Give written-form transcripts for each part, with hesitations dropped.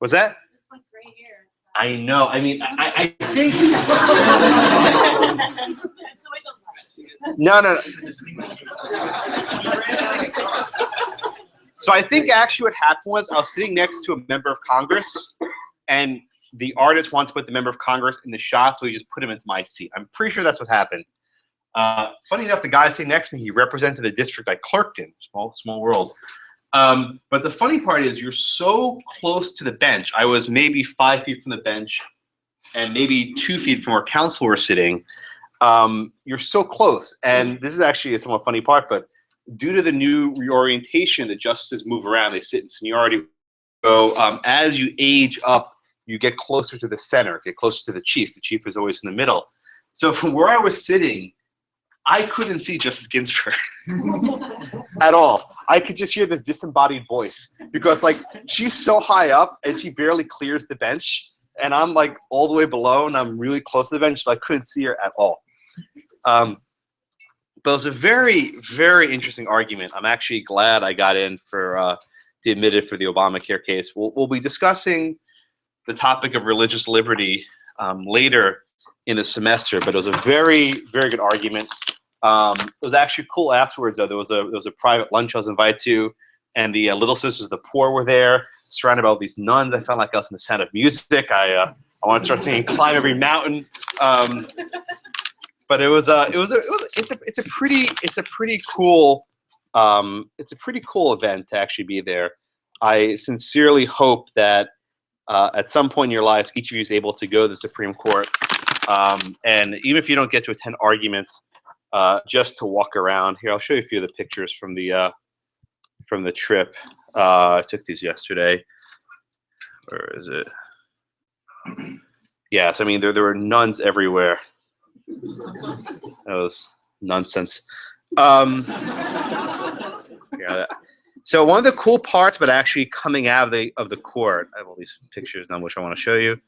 Was that? Like gray hair. I know. I mean, I think. That's the way the No. So I think actually what happened was I was sitting next to a member of Congress, and the artist wants to put the member of Congress in the shot, so he just put him into my seat. I'm pretty sure that's what happened. Funny enough, the guy sitting next to me, he represented the district I clerked in. Small world. But the funny part is you're so close to the bench. I was maybe 5 feet from the bench and maybe 2 feet from where counsel were sitting. You're so close. And this is actually a somewhat funny part, but due to the new reorientation, the justices move around. They sit in seniority. So as you age up, you get closer to the center, get closer to the chief. The chief is always in the middle. So from where I was sitting, I couldn't see Justice Ginsburg at all. I could just hear this disembodied voice because, like, she's so high up and she barely clears the bench, and I'm like all the way below, and I'm really close to the bench, so I couldn't see her at all. But it was a very, very interesting argument. I'm actually glad I got in to admit it for the Obamacare case. We'll be discussing the topic of religious liberty later in the semester, but it was a very, very good argument. It was actually cool afterwards, though. There was a private lunch I was invited to, and the Little Sisters of the Poor were there, surrounded by all these nuns. I felt like I was in the Sound of Music. I want to start singing "Climb Every Mountain." But it's a pretty cool event to actually be there. I sincerely hope that at some point in your lives, each of you is able to go to the Supreme Court, and even if you don't get to attend arguments, just to walk around. Here, I'll show you a few of the pictures from the trip. I took these yesterday. Where is it? Yes, I mean there were nuns everywhere. That was nonsense. Yeah. So one of the cool parts, but actually coming out of the court, I have all these pictures now, which I want to show you,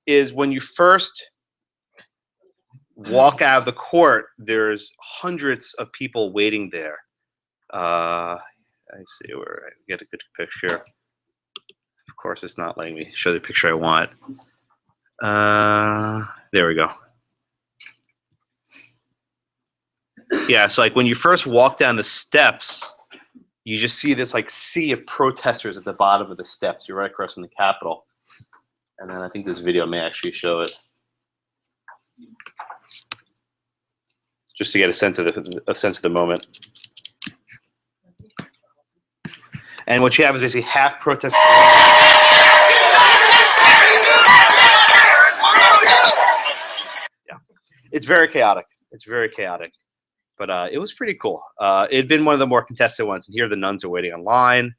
is when you first walk out of the court, there's hundreds of people waiting there. I see where I get a good picture. Of course, it's not letting me show the picture I want. There we go. Yeah, so like when you first walk down the steps, you just see this like sea of protesters at the bottom of the steps. You're right across from the Capitol. And then I think this video may actually show it. Just to get a sense of the moment. And what you have is basically half protest. Yeah, it's very chaotic. It's very chaotic, but it was pretty cool. It had been one of the more contested ones, and here the nuns are waiting in line.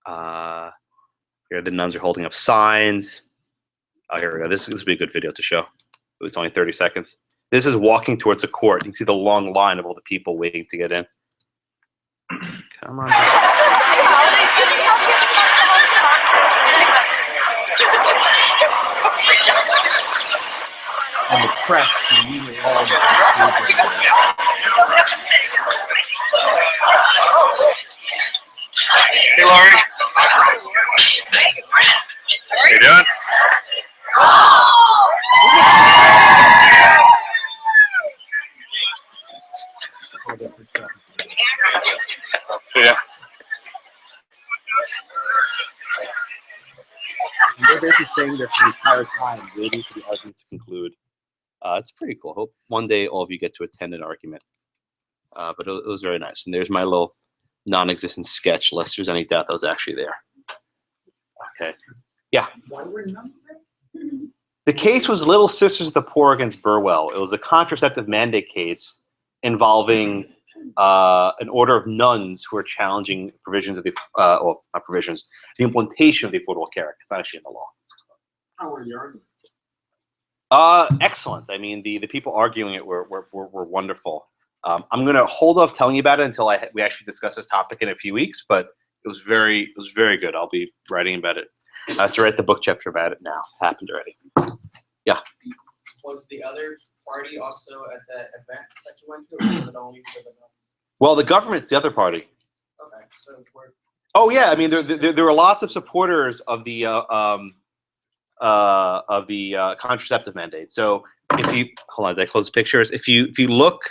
Here the nuns are holding up signs. Oh, here we go. This will be a good video to show. It's only 30 seconds. This is walking towards the court. You can see the long line of all the people waiting to get in. Come on. And the press immediately all Hey, Laurie. How you doing? Yeah. And they're basically saying this the entire time, waiting for the argument to conclude. It's pretty cool. Hope one day all of you get to attend an argument. But it was very nice. And there's my little non-existent sketch, lest there's any doubt that was actually there. Okay. Yeah. Why were none there? The case was Little Sisters of the Poor against Burwell. It was a contraceptive mandate case involving an order of nuns who are challenging provisions of the, well, not provisions, the implementation of the Affordable Care Act. It's not actually in the law. How were the arguments? Excellent. I mean, the people arguing it were wonderful. I'm going to hold off telling you about it until we actually discuss this topic in a few weeks, but it was very good. I'll be writing about it. I have to write the book chapter about it now. It happened already. Yeah. Was the other party also at that event that you went to, or was it only for the nuns? Well, the government's the other party. Okay, so we're... Oh yeah, I mean there were lots of supporters of the contraceptive mandate. So if you hold on, did I close the pictures? If you look,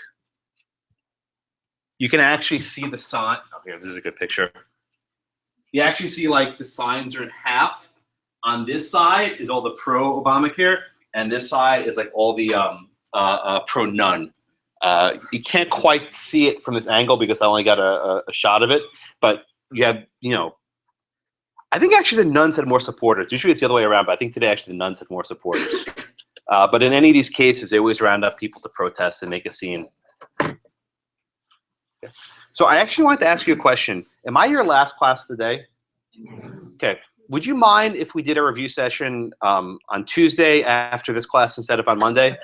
you can actually see the sign. Oh, here, this is a good picture. You actually see like the signs are in half. On this side is all the pro Obamacare, and this side is like all the pro none. You can't quite see it from this angle because I only got a shot of it, but you have, I think actually the nuns had more supporters. Usually it's the other way around, but I think today actually the nuns had more supporters. But in any of these cases, they always round up people to protest and make a scene. Okay. So I actually wanted to ask you a question. Am I your last class of the day? Okay. Would you mind if we did a review session on Tuesday after this class instead of on Monday?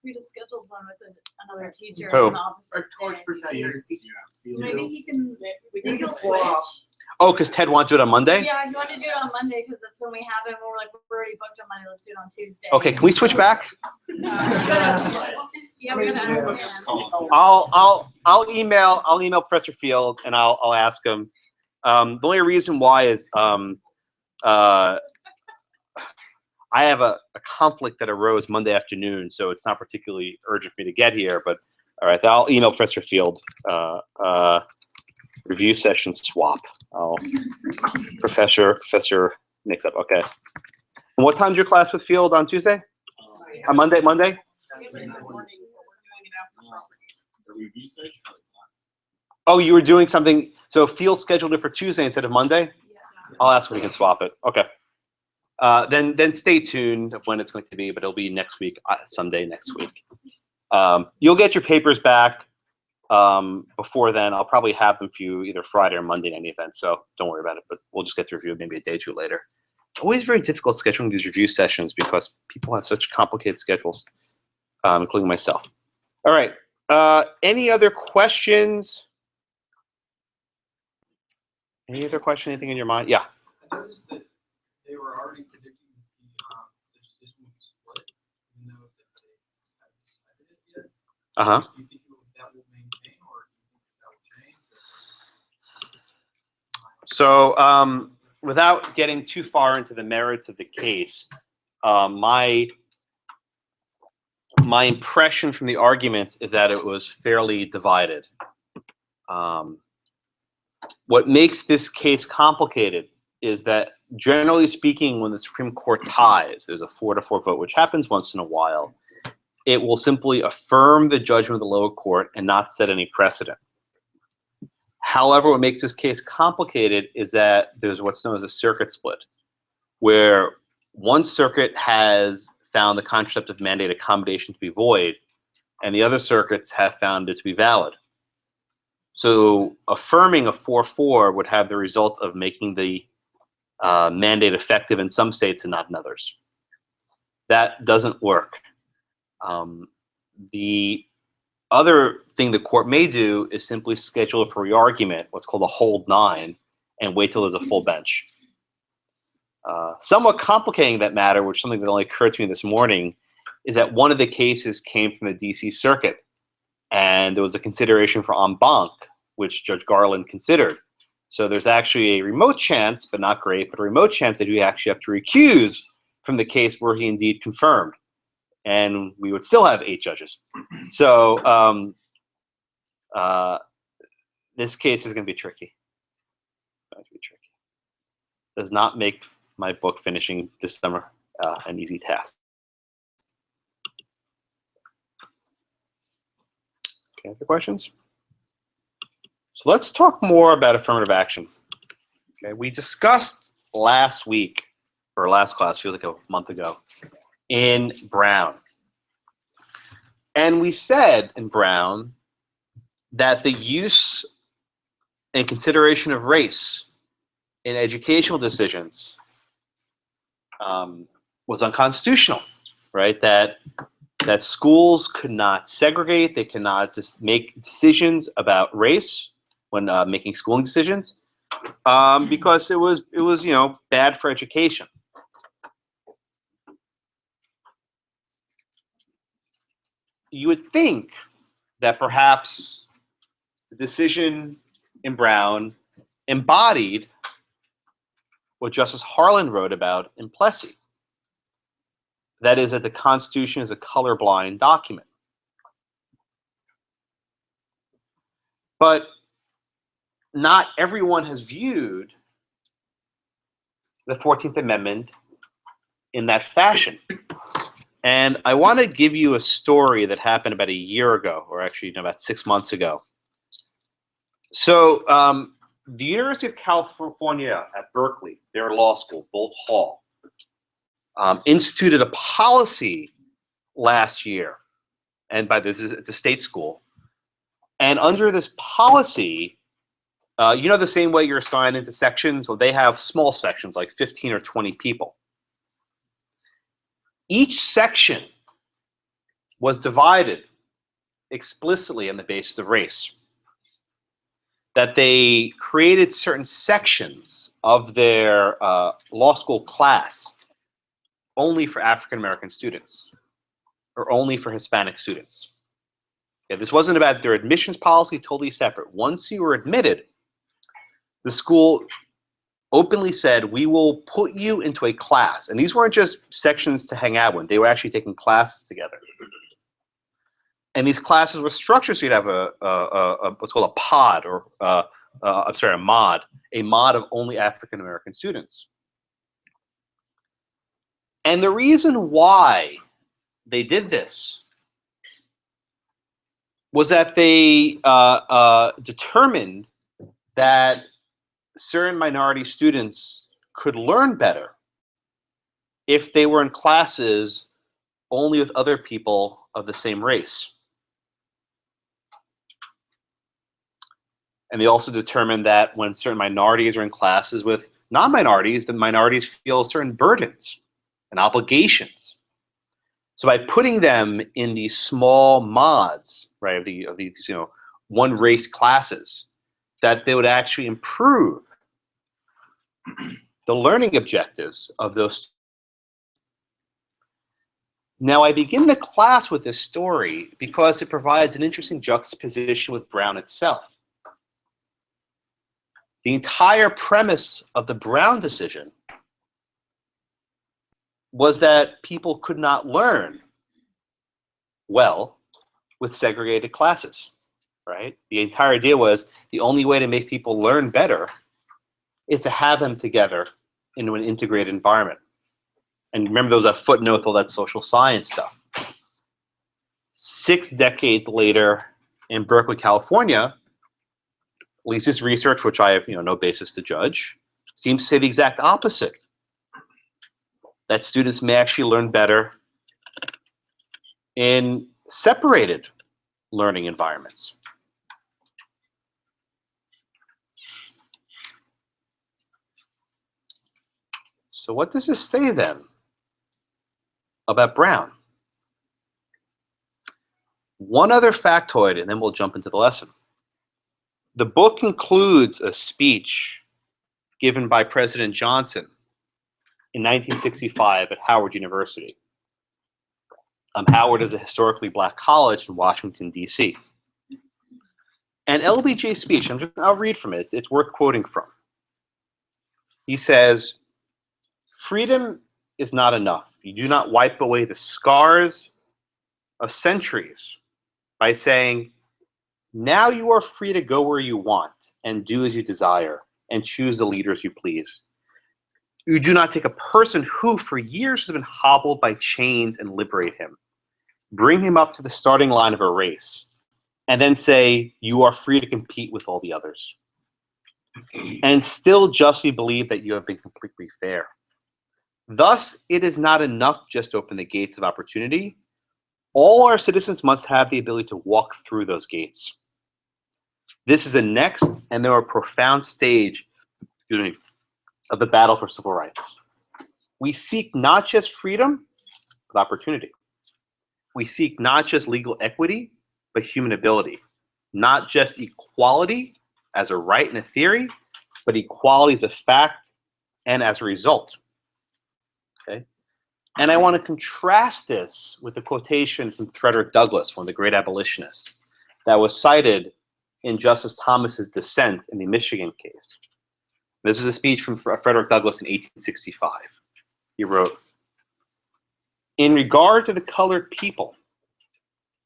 We just scheduled one with another teacher Who? in the opposite day. Maybe he can. We can switch. Oh, because Ted wanted to do it on Monday? Yeah, he wanted to do it on Monday because that's when we have it. We're like, we're already booked on Monday. Let's do it on Tuesday. Okay, can we switch back? Yeah, we're gonna ask him. I'll email Professor Field and I'll ask him. The only reason why is I have a conflict that arose Monday afternoon, so it's not particularly urgent for me to get here. But all right, I'll email Professor Field. Review session swap. Oh, Professor mix up. Okay. And what time's your class with Field on Tuesday? On Monday? The review session? Oh, you were doing something. So Field scheduled it for Tuesday instead of Monday? I'll ask if we can swap it. Okay. Then stay tuned of when it's going to be, but it'll be next week, Sunday next week. You'll get your papers back before then. I'll probably have them for you either Friday or Monday in any event, so don't worry about it, but we'll just get the review maybe a day or two later. It's always very difficult scheduling these review sessions because people have such complicated schedules, including myself. All right. Any other questions? Any other question? Anything in your mind? Yeah. I noticed that they were already predicting the decision would be split, even though they haven't decided it yet. Uh-huh. Do you think that will maintain, or do you think that will change? So without getting too far into the merits of the case, my impression from the arguments is that it was fairly divided. What makes this case complicated is that, generally speaking, when the Supreme Court ties, there's a 4-4 vote, which happens once in a while, it will simply affirm the judgment of the lower court and not set any precedent. However, what makes this case complicated is that there's what's known as a circuit split, where one circuit has found the contraceptive mandate accommodation to be void, and the other circuits have found it to be valid. So affirming a 4-4 would have the result of making the mandate effective in some states and not in others. That doesn't work. The other thing the court may do is simply schedule for re-argument, what's called a hold 9, and wait till there's a full bench. Somewhat complicating that matter, which is something that only occurred to me this morning, is that one of the cases came from the DC Circuit, and there was a consideration for en banc, which Judge Garland considered. So there's actually a remote chance, but not great, but a remote chance that we actually have to recuse from the case where he indeed confirmed. And we would still have 8 judges. So this case is going to be tricky. It's going to be tricky. Does not make my book finishing this summer an easy task. Okay, other questions? So let's talk more about affirmative action. Okay, we discussed last week, or last class, feels like a month ago, in Brown. And we said in Brown that the use and consideration of race in educational decisions was unconstitutional, right? That schools could not segregate, they cannot just make decisions about race when making schooling decisions, because it was bad for education. You would think that perhaps the decision in Brown embodied what Justice Harlan wrote about in Plessy. That is, that the Constitution is a colorblind document. But not everyone has viewed the 14th Amendment in that fashion. And I want to give you a story that happened about a year ago, or actually about 6 months ago. So the University of California at Berkeley, their law school, Bolt Hall, instituted a policy last year, and by this, it's a state school. And under this policy, you know the same way you're assigned into sections? Well, they have small sections, like 15 or 20 people. Each section was divided explicitly on the basis of race. That they created certain sections of their law school class only for African American students or only for Hispanic students. Yeah, this wasn't about their admissions policy, totally separate. Once you were admitted, the school openly said, we will put you into a class. And these weren't just sections to hang out with. They were actually taking classes together. And these classes were structured so you'd have a what's called a pod, or I'm sorry, a mod of only African American students. And the reason why they did this was that they determined that certain minority students could learn better if they were in classes only with other people of the same race. And they also determined that when certain minorities are in classes with non-minorities, the minorities feel certain burdens and obligations. So by putting them in these small mods, right, of these one race classes, that they would actually improve the learning objectives of those. Now I begin the class with this story because it provides an interesting juxtaposition with Brown itself. The entire premise of the Brown decision was that people could not learn well with segregated classes, right? The entire idea was the only way to make people learn better is to have them together into an integrated environment. And remember, there was a footnote with all that social science stuff. 6 decades later in Berkeley, California, at least this research, which I have no basis to judge, seems to say the exact opposite. That students may actually learn better in separated learning environments. So what does this say then about Brown? One other factoid, and then we'll jump into the lesson. The book includes a speech given by President Johnson in 1965 at Howard University. Howard is a historically black college in Washington, D.C. And LBJ's speech, I'll read from it. It's worth quoting from. He says, "Freedom is not enough. You do not wipe away the scars of centuries by saying, now you are free to go where you want and do as you desire and choose the leaders you please. You do not take a person who for years has been hobbled by chains and liberate him. Bring him up to the starting line of a race and then say, you are free to compete with all the others. And still justly believe that you have been completely fair. Thus, it is not enough just to open the gates of opportunity. All our citizens must have the ability to walk through those gates. This is a next and more profound stage of the battle for civil rights. We seek not just freedom, but opportunity. We seek not just legal equity, but human ability. Not just equality as a right and a theory, but equality as a fact and as a result. Okay? And I want to contrast this with a quotation from Frederick Douglass, one of the great abolitionists, that was cited in Justice Thomas's dissent in the Michigan case. This is a speech from Frederick Douglass in 1865. He wrote, "In regard to the colored people,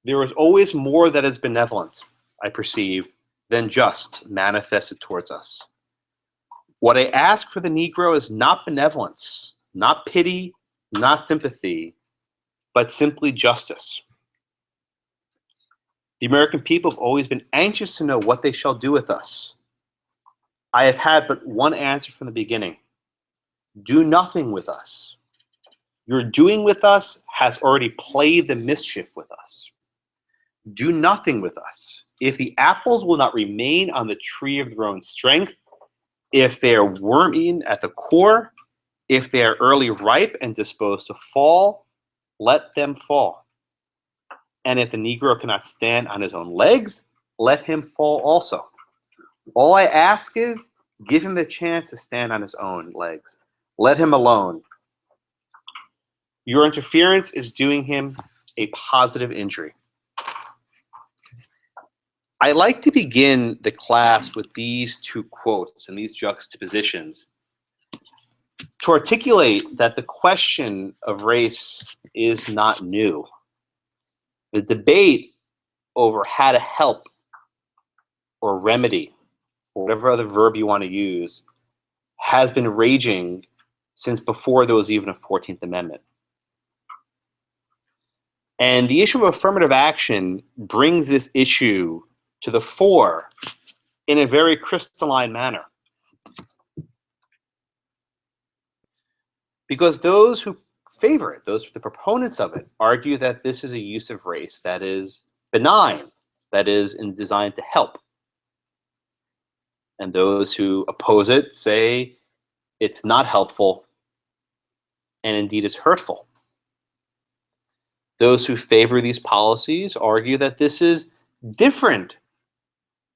there is always more that is benevolent, I perceive, than just manifested towards us. What I ask for the Negro is not benevolence, not pity, not sympathy, but simply justice. The American people have always been anxious to know what they shall do with us. I have had but one answer from the beginning. Do nothing with us. Your doing with us has already played the mischief with us. Do nothing with us. If the apples will not remain on the tree of their own strength, if they are worm-eaten at the core, if they are early ripe and disposed to fall, let them fall. And if the Negro cannot stand on his own legs, let him fall also. All I ask is, give him the chance to stand on his own legs. Let him alone. Your interference is doing him a positive injury." I like to begin the class with these two quotes and these juxtapositions to articulate that the question of race is not new. The debate over how to help or remedy, or whatever other verb you want to use, has been raging since before there was even a 14th Amendment. And the issue of affirmative action brings this issue to the fore in a very crystalline manner. Because those who favor it, the proponents of it, argue that this is a use of race that is benign, that is designed to help. And those who oppose it say it's not helpful and indeed is hurtful. Those who favor these policies argue that this is different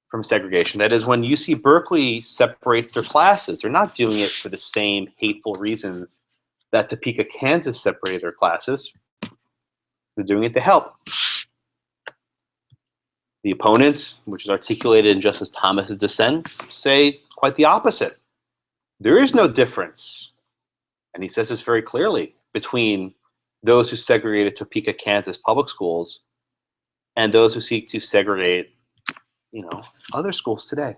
from segregation. That is, when UC Berkeley separates their classes, they're not doing it for the same hateful reasons that Topeka, Kansas separated their classes. They're doing it to help. The opponents, which is articulated in Justice Thomas's dissent, say quite the opposite. There is no difference, and he says this very clearly, between those who segregated Topeka, Kansas public schools and those who seek to segregate, other schools today.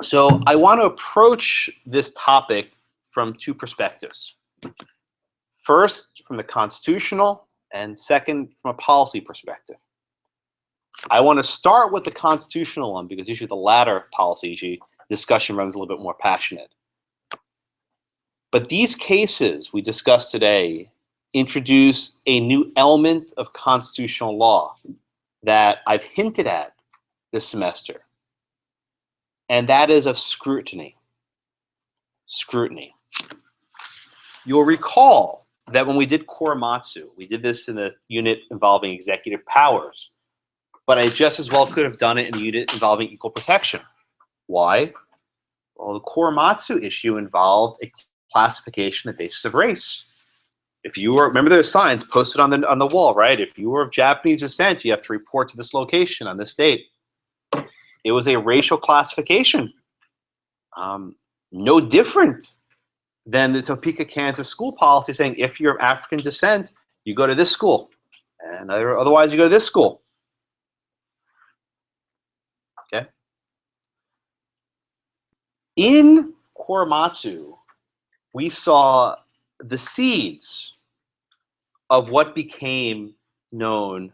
So I want to approach this topic from two perspectives. First, from the constitutional, and second, from a policy perspective. I want to start with the constitutional one because usually the latter policy discussion runs a little bit more passionate. But these cases we discussed today introduce a new element of constitutional law that I've hinted at this semester, and that is of scrutiny. Scrutiny. You'll recall that when we did Korematsu, we did this in the unit involving executive powers, but I just as well could have done it in a unit involving equal protection. Why? Well, the Korematsu issue involved a classification on the basis of race. If you were, remember there's signs posted on the wall, right? If you were of Japanese descent, you have to report to this location on this date. It was a racial classification. No different than the Topeka, Kansas school policy saying if you're of African descent, you go to this school, and otherwise you go to this school. Okay. In Korematsu, we saw the seeds of what became known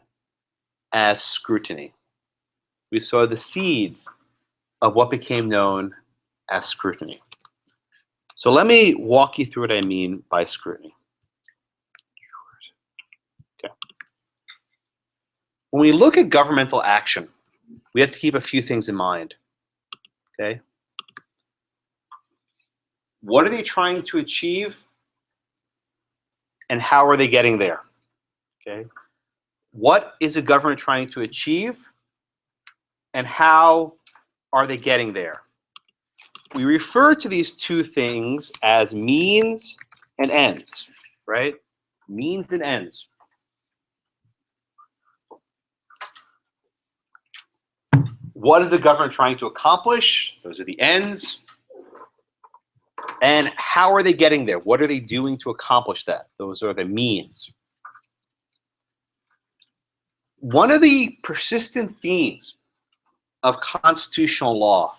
as scrutiny. We saw the seeds of what became known as scrutiny. So let me walk you through what I mean by scrutiny. Okay. When we look at governmental action, we have to keep a few things in mind. Okay. What are they trying to achieve? And how are they getting there? Okay. What is a government trying to achieve? And how are they getting there? We refer to these two things as means and ends, right? Means and ends. What is the government trying to accomplish? Those are the ends. And how are they getting there? What are they doing to accomplish that? Those are the means. One of the persistent themes of constitutional law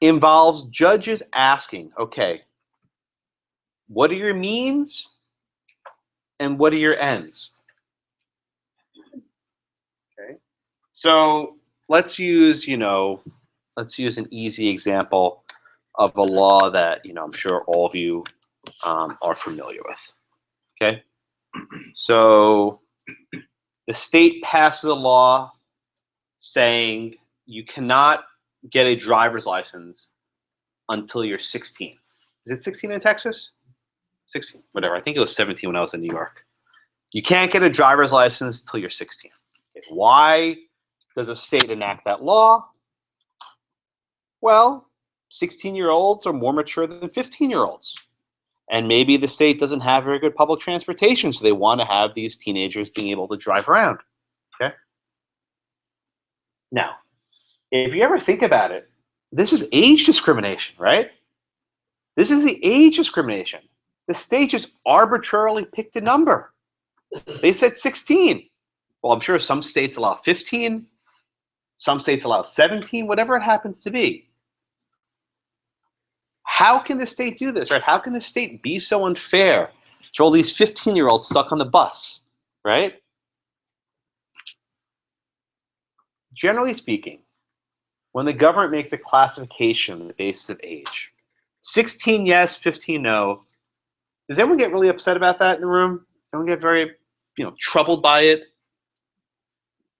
involves judges asking, okay, what are your means and what are your ends? Okay. So let's use, let's use an easy example of a law that, I'm sure all of you are familiar with. Okay. So the state passes a law saying you cannot get a driver's license until you're 16. Is it 16 in Texas? 16, whatever. I think it was 17 when I was in New York. You can't get a driver's license until you're 16. Okay. Why does a state enact that law? Well, 16-year-olds are more mature than 15-year-olds. And maybe the state doesn't have very good public transportation, so they want to have these teenagers being able to drive around. Okay? Now, if you ever think about it, this is age discrimination, right? This is the age discrimination. The state just arbitrarily picked a number. They said 16. Well, I'm sure some states allow 15. Some states allow 17, whatever it happens to be. How can the state do this, right? How can the state be so unfair to all these 15-year-olds stuck on the bus, right? Generally speaking, when the government makes a classification on the basis of age, 16 yes, 15 no, does everyone get really upset about that in the room? Everyone get very, troubled by it?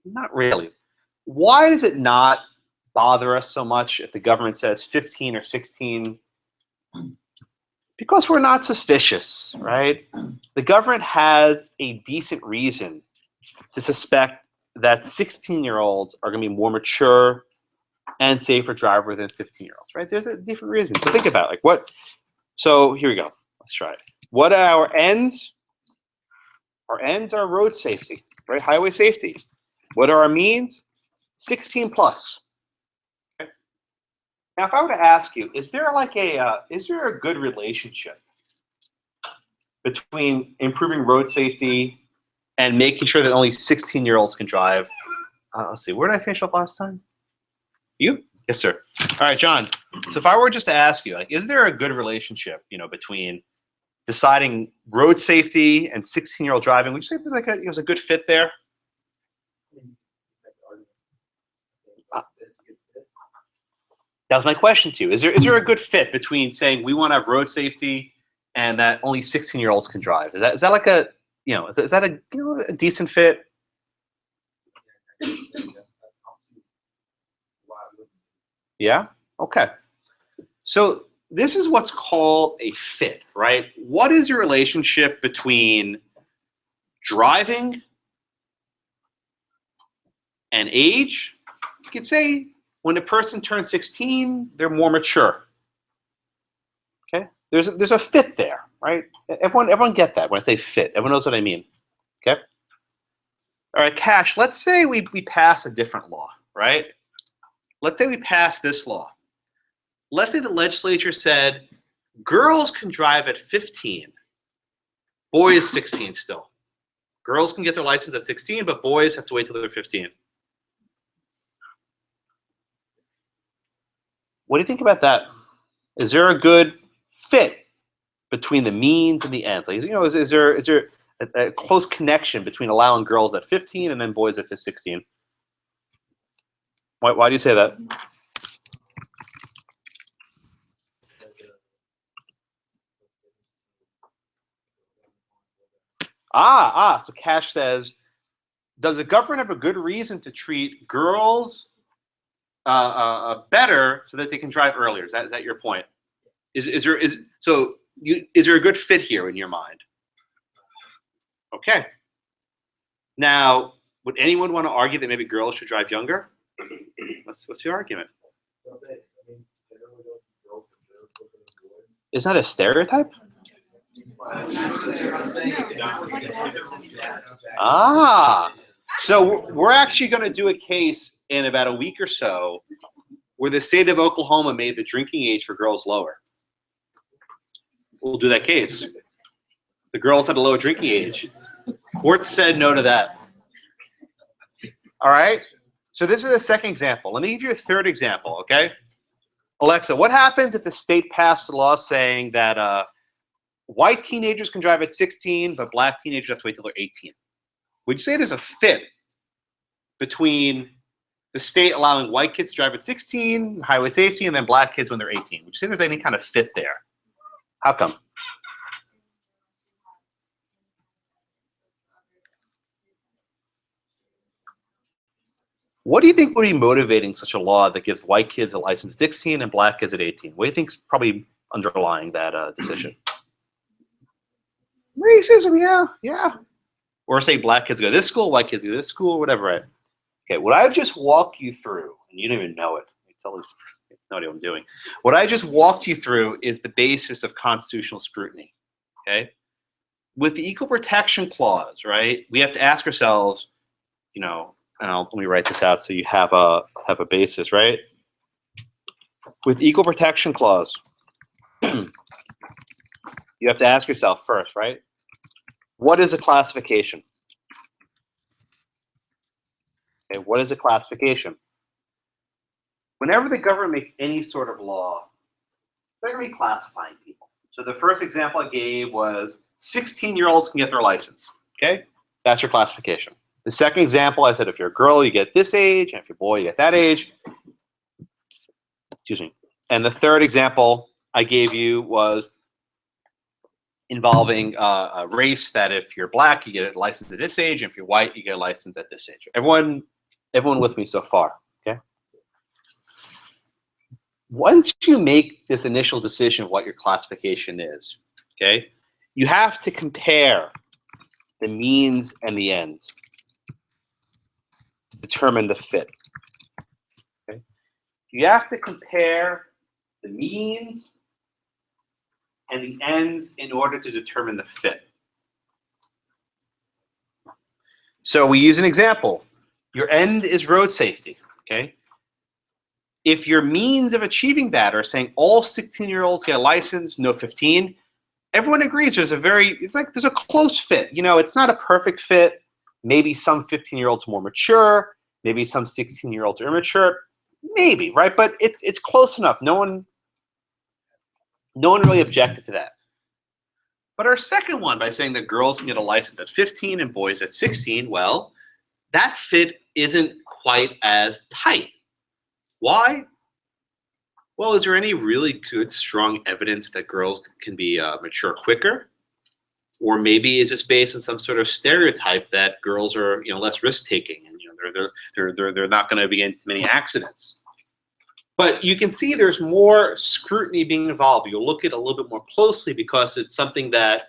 Not really. Why does it not bother us so much if the government says 15 or 16? Because we're not suspicious, right? The government has a decent reason to suspect that 16-year-olds are going to be more mature and safer driver than 15-year-olds, right? There's a different reason. So think about it. So here we go. Let's try it. What are our ends? Our ends are road safety, right? Highway safety. What are our means? 16 plus. Okay. Now, if I were to ask you, is there a good relationship between improving road safety and making sure that only 16-year-olds can drive? Let's see, where did I finish up last time? You? Yes, sir. All right, John. So if I were just to ask you, is there a good relationship, between deciding road safety and 16-year-old driving? Would you say there's a good fit there? That was my question to you. Is there a good fit between saying we want to have road safety and that only 16-year-olds can drive? Is that like a a decent fit? Yeah? Okay. So this is what's called a fit, right? What is your relationship between driving and age? You could say when a person turns 16, they're more mature. Okay? There's a fit there, right? Everyone get that when I say fit. Everyone knows what I mean. Okay? All right, Cash, let's say we pass a different law, right? Let's say we pass this law. Let's say the legislature said girls can drive at 15, boys 16 still. Girls can get their license at 16, but boys have to wait till they're 15. What do you think about that? Is there a good fit between the means and the ends? Is there a close connection between allowing girls at 15 and then boys at 16? Why do you say that? So Cash says, does the government have a good reason to treat girls better so that they can drive earlier? Is that your point? Is there a good fit here in your mind? Okay. Now, would anyone want to argue that maybe girls should drive younger? What's the argument? Is that a stereotype? So we're actually going to do a case in about a week or so where the state of Oklahoma made the drinking age for girls lower. We'll do that case. The girls had a lower drinking age. Court said no to that. All right? So this is the second example. Let me give you a third example, okay? Alexa, what happens if the state passed a law saying that white teenagers can drive at 16, but black teenagers have to wait till they're 18? Would you say there's a fit between the state allowing white kids to drive at 16, highway safety, and then black kids when they're 18? Would you say there's any kind of fit there? How come? What do you think would be motivating such a law that gives white kids a license at 16 and black kids at 18? What do you think's probably underlying that decision? Racism, yeah. Or say black kids go to this school, white kids go to this school, whatever, right? Okay, what I've just walked you through, and you don't even know it. I tell this, no idea what I'm doing. What I just walked you through is the basis of constitutional scrutiny, okay? With the Equal Protection Clause, right, we have to ask ourselves, you know, and let me write this out so you have a basis, right? With the Equal Protection Clause, you have to ask yourself first, right? What is a classification? Okay, what is a classification? Whenever the government makes any sort of law, they're going to be classifying people. So the first example I gave was 16-year-olds can get their license. Okay, that's your classification. The second example, I said if you're a girl, you get this age, and if you're a boy, you get that age. Excuse me. And the third example I gave you was involving a race, that if you're black, you get a license at this age, and if you're white, you get a license at this age. Everyone with me so far, okay? Once you make this initial decision of what your classification is, okay, you have to compare the means and the ends to determine the fit. Okay? You have to compare the means and the ends in order to determine the fit. So we use an example. Your end is road safety, okay? If your means of achieving that are saying all 16-year-olds get a license, no 15, everyone agrees there's a close fit. You know, it's not a perfect fit. Maybe some 15-year-olds are more mature. Maybe some 16-year-olds are immature. Maybe, right? But it's close enough. No one really objected to that. But our second one, by saying that girls can get a license at 15 and boys at 16, well, that fit isn't quite as tight. Why? Well, is there any really good, strong evidence that girls can be mature quicker? Or maybe is this based on some sort of stereotype that girls are, you know, less risk-taking and, you know, they're not going to be in many accidents? But you can see there's more scrutiny being involved. You'll look at it a little bit more closely because it's something that,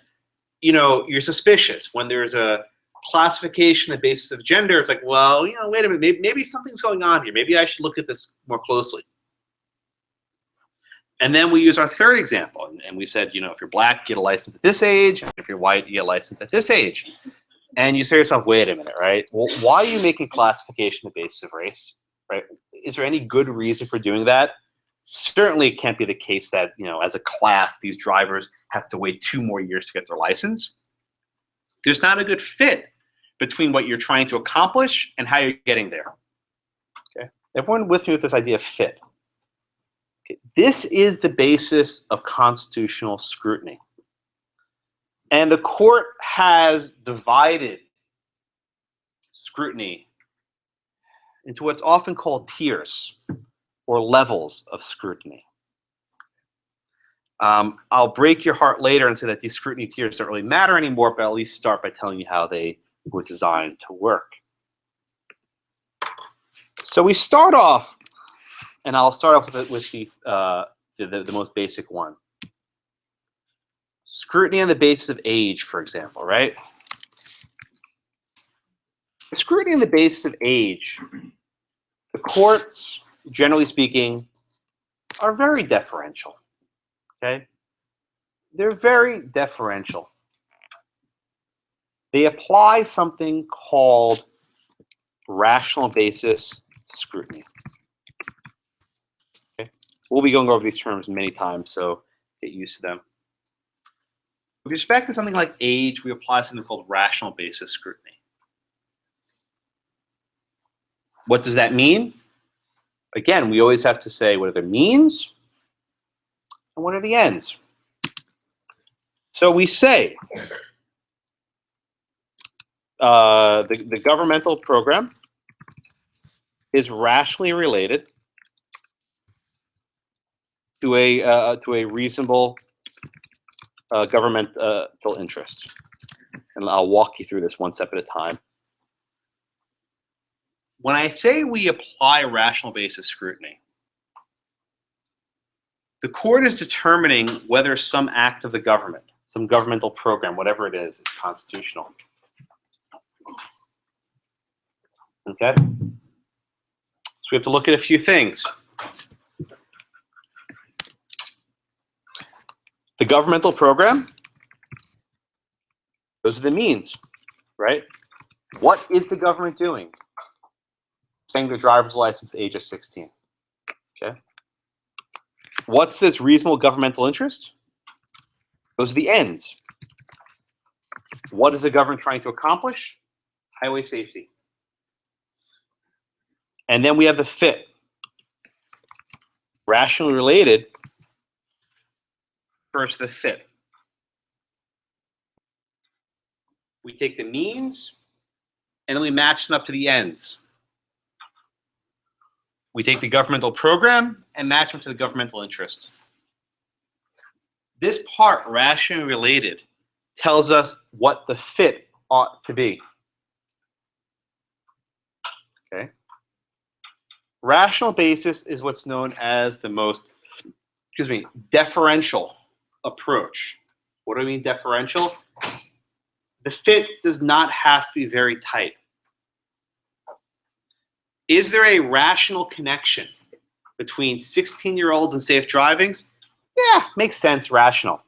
you know, you're suspicious. When there's a classification on the basis of gender, it's like, well, you know, wait a minute, maybe something's going on here. Maybe I should look at this more closely. And then we use our third example, and we said, you know, if you're black, you get a license at this age, and if you're white, you get a license at this age. And you say to yourself, wait a minute, right? Well, why are you making classification on the basis of race, right? Is there any good reason for doing that? Certainly it can't be the case that, you know, as a class, these drivers have to wait 2 more years to get their license. There's not a good fit between what you're trying to accomplish and how you're getting there. Okay? Everyone with me with this idea of fit? Okay. This is the basis of constitutional scrutiny. And the court has divided scrutiny into what's often called tiers or levels of scrutiny. I'll break your heart later and say that these scrutiny tiers don't really matter anymore, but at least start by telling you how they were designed to work. So we start off, and I'll start off with the most basic one. Scrutiny on the basis of age, for example, right? Scrutiny on the basis of age, the courts, generally speaking, are very deferential, okay? They're very deferential. They apply something called rational basis scrutiny. Okay, we'll be going over these terms many times, so get used to them. With respect to something like age, we apply something called rational basis scrutiny. What does that mean? Again, we always have to say what are the means and what are the ends. So we say the governmental program is rationally related to a reasonable governmental interest. And I'll walk you through this one step at a time. When I say we apply rational basis scrutiny, the court is determining whether some act of the government, some governmental program, whatever it is constitutional. Okay? So we have to look at a few things. The governmental program, those are the means, right? What is the government doing? Saying the driver's license age of 16. Okay. What's this reasonable governmental interest? Those are the ends. What is the government trying to accomplish? Highway safety. And then we have the fit. Rationally related refers to the fit. We take the means and then we match them up to the ends. We take the governmental program and match them to the governmental interest. This part, rationally related, tells us what the fit ought to be. Okay. Rational basis is what's known as the most, deferential approach. What do I mean deferential? The fit does not have to be very tight. Is there a rational connection between 16-year-olds and safe drivings? Yeah, makes sense, rational.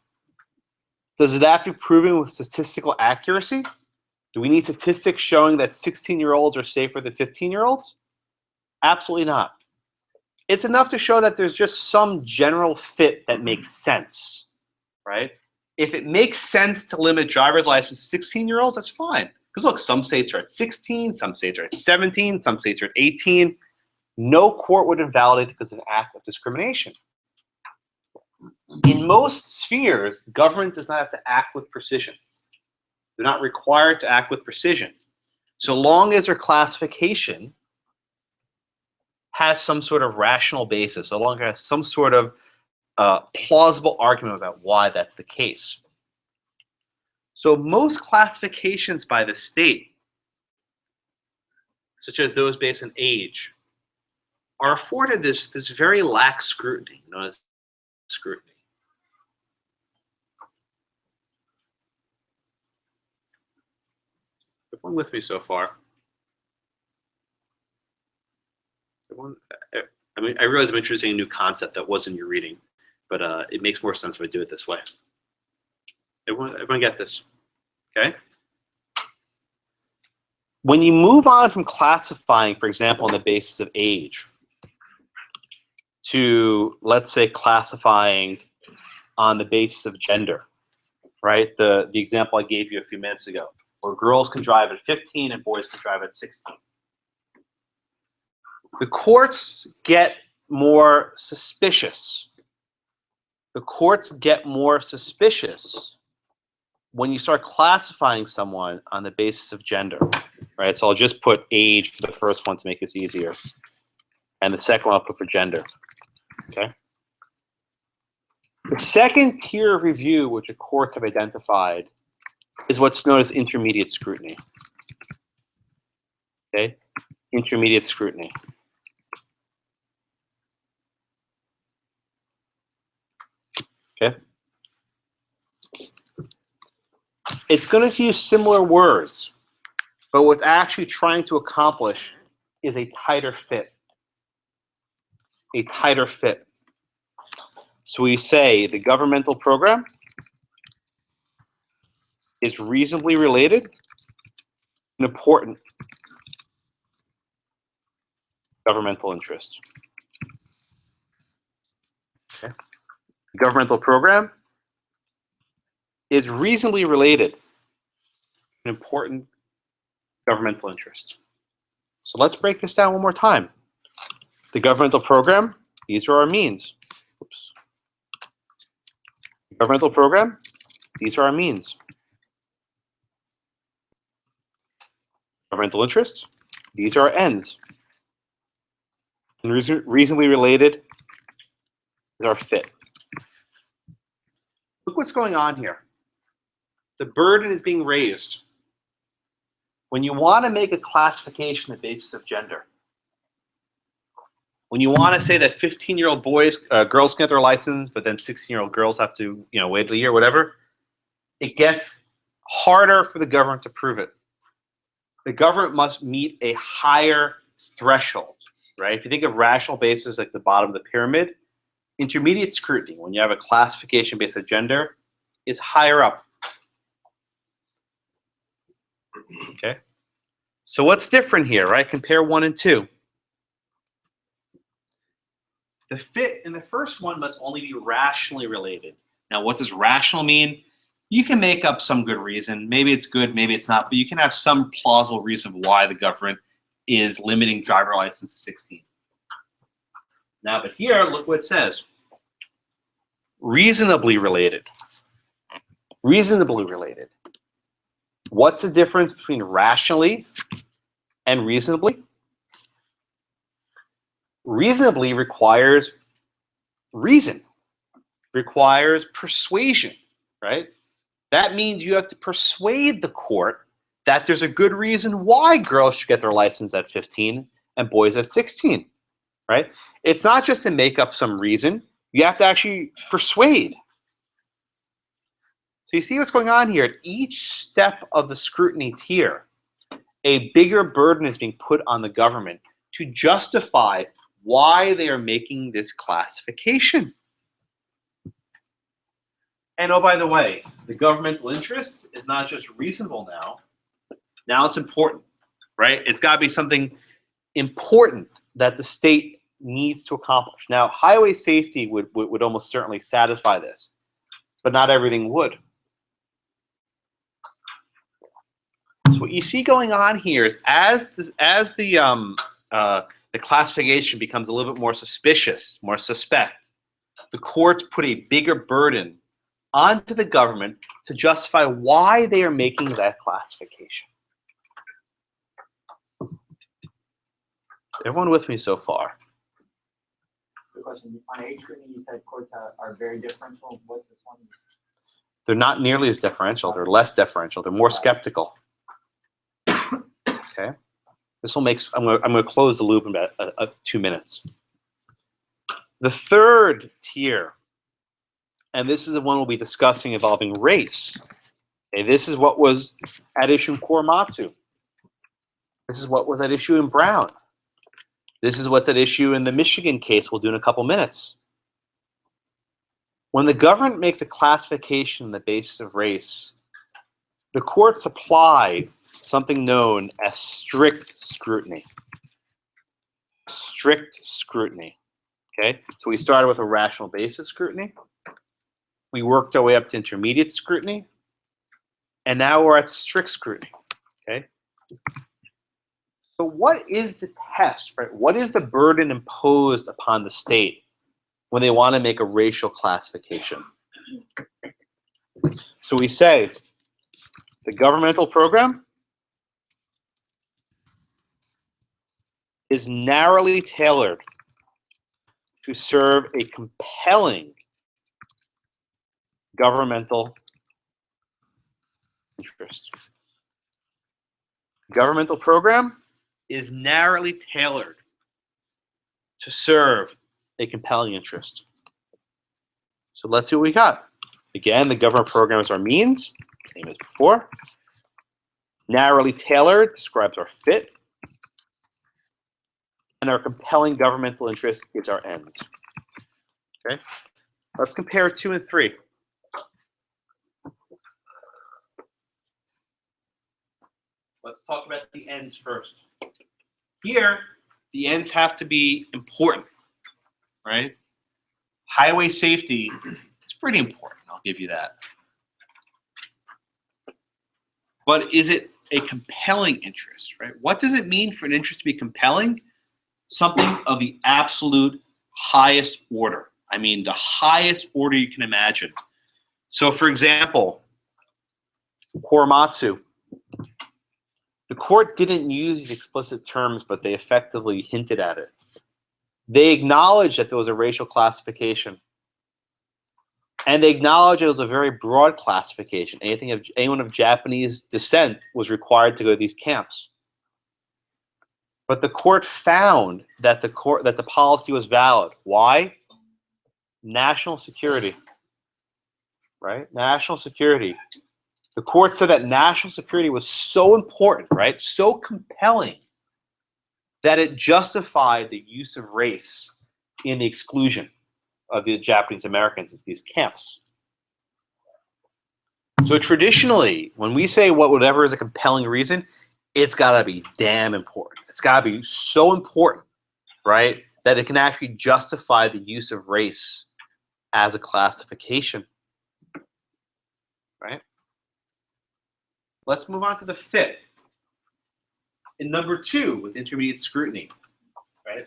Does it have to be proven with statistical accuracy? Do we need statistics showing that 16-year-olds are safer than 15-year-olds? Absolutely not. It's enough to show that there's just some general fit that makes sense, right? If it makes sense to limit driver's license to 16-year-olds, that's fine. Because look, some states are at 16, some states are at 17, some states are at 18. No court would invalidate it because of an act of discrimination. In most spheres, government does not have to act with precision. They're not required to act with precision. So long as their classification has some sort of rational basis, so long as it has some sort of plausible argument about why that's the case. So most classifications by the state, such as those based on age, are afforded this very lax scrutiny, known as scrutiny. Everyone with me so far? Everyone, I mean, I realize I'm introducing a new concept that wasn't in your reading, but it makes more sense if I do it this way. Everyone get this, okay? When you move on from classifying, for example, on the basis of age, to, let's say, classifying on the basis of gender, right? The example I gave you a few minutes ago, where girls can drive at 15 and boys can drive at 16. The courts get more suspicious. The courts get more suspicious when you start classifying someone on the basis of gender, right? So I'll just put age for the first one to make this easier. And the second one I'll put for gender, okay? The second tier of review, which the courts have identified, is what's known as intermediate scrutiny, okay? Intermediate scrutiny. Okay? It's going to use similar words, but what's actually trying to accomplish is a tighter fit. A tighter fit. So we say the governmental program is reasonably related and important governmental interest. Okay. The governmental program is reasonably related to an important governmental interest. So let's break this down one more time. The governmental program, these are our means. Oops. The governmental program, these are our means. Governmental interest, these are our ends. And reasonably related is our fit. Look what's going on here. The burden is being raised. When you want to make a classification on the basis of gender, when you want to say that 15-year-old girls can get their license, but then 16-year-old girls have to, wait a year, whatever, it gets harder for the government to prove it. The government must meet a higher threshold, right? If you think of rational basis like the bottom of the pyramid, intermediate scrutiny, when you have a classification based on gender, is higher up. Okay? So what's different here, right? Compare 1 and 2. The fit in the first one must only be rationally related. Now, what does rational mean? You can make up some good reason. Maybe it's good, maybe it's not, but you can have some plausible reason why the government is limiting driver license to 16. Now, but here, look what it says. Reasonably related. Reasonably related. What's the difference between rationally and reasonably? Reasonably requires reason, requires persuasion, right? That means you have to persuade the court that there's a good reason why girls should get their license at 15 and boys at 16, right? It's not just to make up some reason. You have to actually persuade. So you see what's going on here. At each step of the scrutiny tier, a bigger burden is being put on the government to justify why they are making this classification. And oh, by the way, the governmental interest is not just reasonable now. Now it's important, right? It's got to be something important that the state needs to accomplish. Now, highway safety would almost certainly satisfy this, but not everything would. So what you see going on here is as the classification becomes a little bit more suspicious, more suspect, the courts put a bigger burden onto the government to justify why they are making that classification. Everyone with me so far? Good question. On age scrutiny, you said courts are very differential. What's this one? They're not nearly as differential. They're less differential. They're more skeptical. Okay. This will make. I'm going to close the loop in about 2 minutes. The third tier, and this is the one we'll be discussing involving race. Okay, this is what was at issue in Korematsu. This is what was at issue in Brown. This is what's at issue in the Michigan case we'll do in a couple minutes. When the government makes a classification on the basis of race, the courts apply something known as strict scrutiny. Strict scrutiny. Okay, so we started with a rational basis scrutiny. We worked our way up to intermediate scrutiny. And now we're at strict scrutiny. Okay. So what is the test, right? What is the burden imposed upon the state when they want to make a racial classification? So we say the governmental program is narrowly tailored to serve a compelling governmental interest. Governmental program is narrowly tailored to serve a compelling interest. So let's see what we got. Again, the government program is our means, same as before. Narrowly tailored describes our fit. And our compelling governmental interest is our ends. Okay? Let's compare 2 and 3. Let's talk about the ends first. Here, The ends have to be important, right? Highway safety is pretty important, I'll give you that. But is it a compelling interest, right? What does it mean for an interest to be compelling? Something of the absolute highest order. I mean, the highest order you can imagine. So, for example, Korematsu. The court didn't use these explicit terms, but they effectively hinted at it. They acknowledged that there was a racial classification. And they acknowledged it was a very broad classification. Anyone of Japanese descent was required to go to these camps. But the court found that the policy was valid. Why? National security. Right? National security. The court said that national security was so important, right? So compelling that it justified the use of race in the exclusion of the Japanese Americans in these camps. So traditionally, when we say whatever is a compelling reason, it's got to be damn important. It's got to be so important, right, that it can actually justify the use of race as a classification, right? Let's move on to the fit. In number 2, with intermediate scrutiny, right?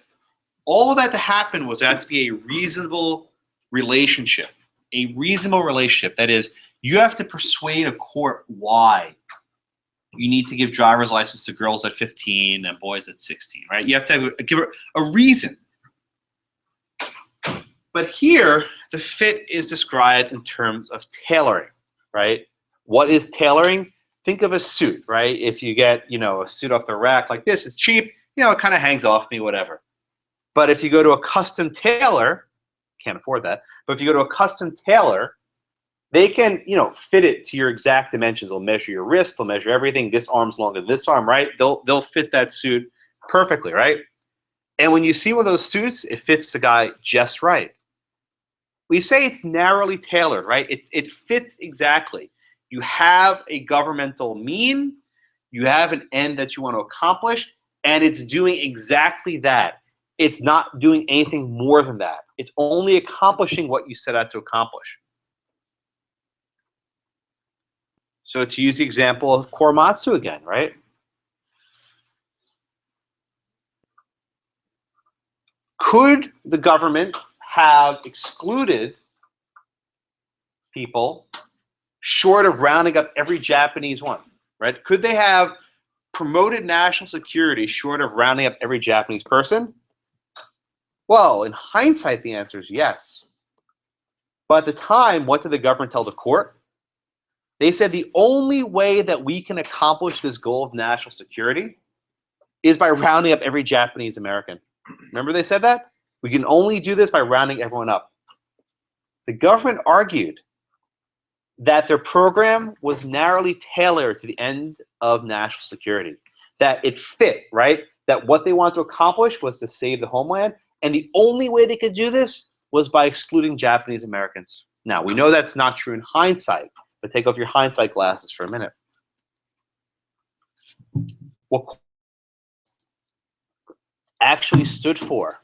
All of that to happen was there had to be a reasonable relationship. A reasonable relationship. That is, you have to persuade a court why you need to give driver's license to girls at 15 and boys at 16, right? You have to give a reason. But here, the fit is described in terms of tailoring, right? What is tailoring? Think of a suit, right? If you get, a suit off the rack like this, it's cheap, it kind of hangs off me, whatever. But if you go to a custom tailor, can't afford that, but if you go to a custom tailor, they can, fit it to your exact dimensions. They'll measure your wrist, they'll measure everything. This arm's longer than this arm, right? They'll fit that suit perfectly, right? And when you see one of those suits, it fits the guy just right. We say it's narrowly tailored, right? It fits exactly. You have a governmental mean, you have an end that you want to accomplish, and it's doing exactly that. It's not doing anything more than that. It's only accomplishing what you set out to accomplish. So to use the example of Korematsu again, right? Could the government have excluded people short of rounding up every Japanese one, right? Could they have promoted national security short of rounding up every Japanese person? Well, in hindsight, the answer is yes. But at the time, what did the government tell the court? They said the only way that we can accomplish this goal of national security is by rounding up every Japanese American. Remember they said that? We can only do this by rounding everyone up. The government argued that their program was narrowly tailored to the end of national security, that it fit, right? That what they wanted to accomplish was to save the homeland, and the only way they could do this was by excluding Japanese Americans. Now, we know that's not true in hindsight, but take off your hindsight glasses for a minute. What actually stood for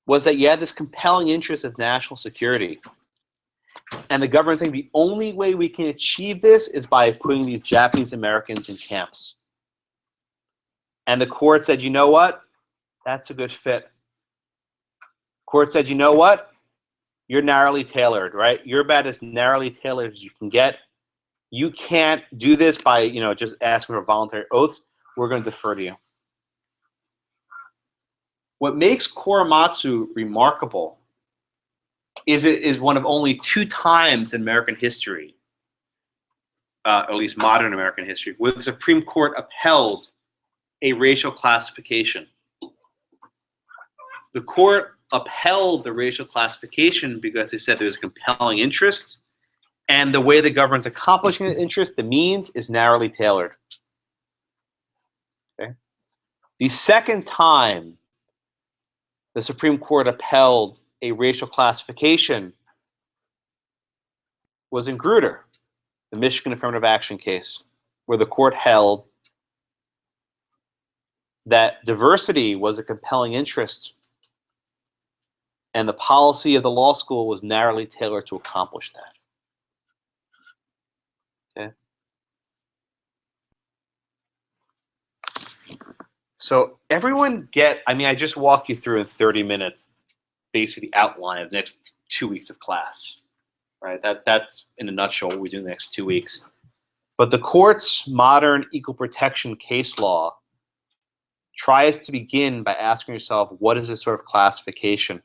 was that you had this compelling interest of national security. And the government saying the only way we can achieve this is by putting these Japanese Americans in camps. And the court said, you know what? That's a good fit. Court said, you know what? You're narrowly tailored, right? You're about as narrowly tailored as you can get. You can't do this by, just asking for voluntary oaths. We're going to defer to you. What makes Korematsu remarkable is it is one of only 2 times in American history, at least modern American history, where the Supreme Court upheld a racial classification. The court upheld the racial classification because they said there's a compelling interest, and the way the government's accomplishing that interest, the means, is narrowly tailored. Okay? The second time the Supreme Court upheld a racial classification was in Grutter, the Michigan Affirmative Action case, where the court held that diversity was a compelling interest, and the policy of the law school was narrowly tailored to accomplish that. Okay. So everyone get, I mean, I just walked you through in 30 minutes, basically the outline of the next 2 weeks of class, right? That's in a nutshell what we do in the next 2 weeks. But the court's modern equal protection case law tries to begin by asking yourself, what is this sort of classification?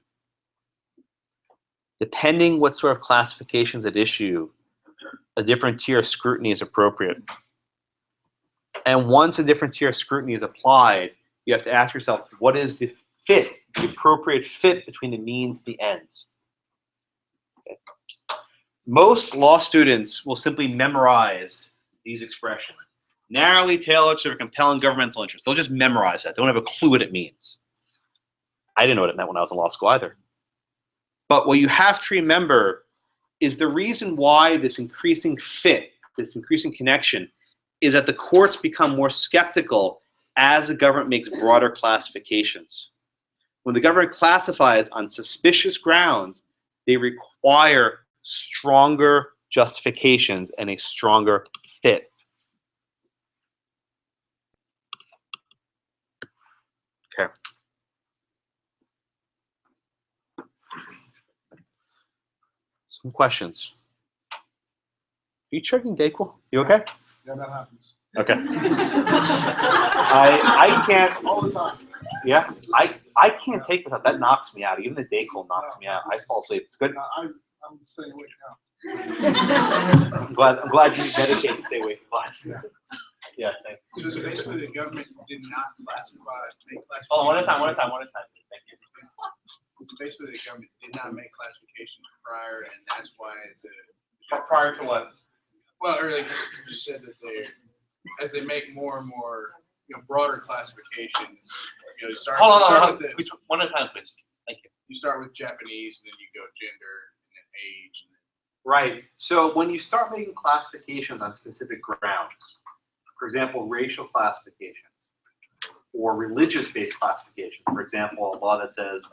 Depending what sort of classifications at issue, a different tier of scrutiny is appropriate. And once a different tier of scrutiny is applied, you have to ask yourself, what is the fit, the appropriate fit between the means and the ends? Okay. Most law students will simply memorize these expressions. Narrowly tailored to a compelling governmental interest. They'll just memorize that. They don't have a clue what it means. I didn't know what it meant when I was in law school either. But what you have to remember is the reason why this increasing fit, this increasing connection, is that the courts become more skeptical as the government makes broader classifications. When the government classifies on suspicious grounds, they require stronger justifications and a stronger fit. Okay. Some questions. Are you chugging Dayquil? You okay? Yeah, that happens. Okay. I can't All the time. Yeah, I can't take this up. That knocks me out. Even the Dayquil knocks me out. I fall asleep. It's good. I'm staying awake now. I'm glad you dedicate to stay awake from class. Yeah, thanks. So basically, the government did not make classifications. Oh, one at a time. Thank you. So basically, the government did not make classifications prior, and that's why Prior to what? well, earlier you just said that as they make more and more broader classifications, Hold on. Please, one at a time, please. Thank you. You start with Japanese, and then you go gender, and then age. And then, Right. So when you start making classifications on specific grounds, for example, racial classifications or religious-based classifications, for example, a law that says,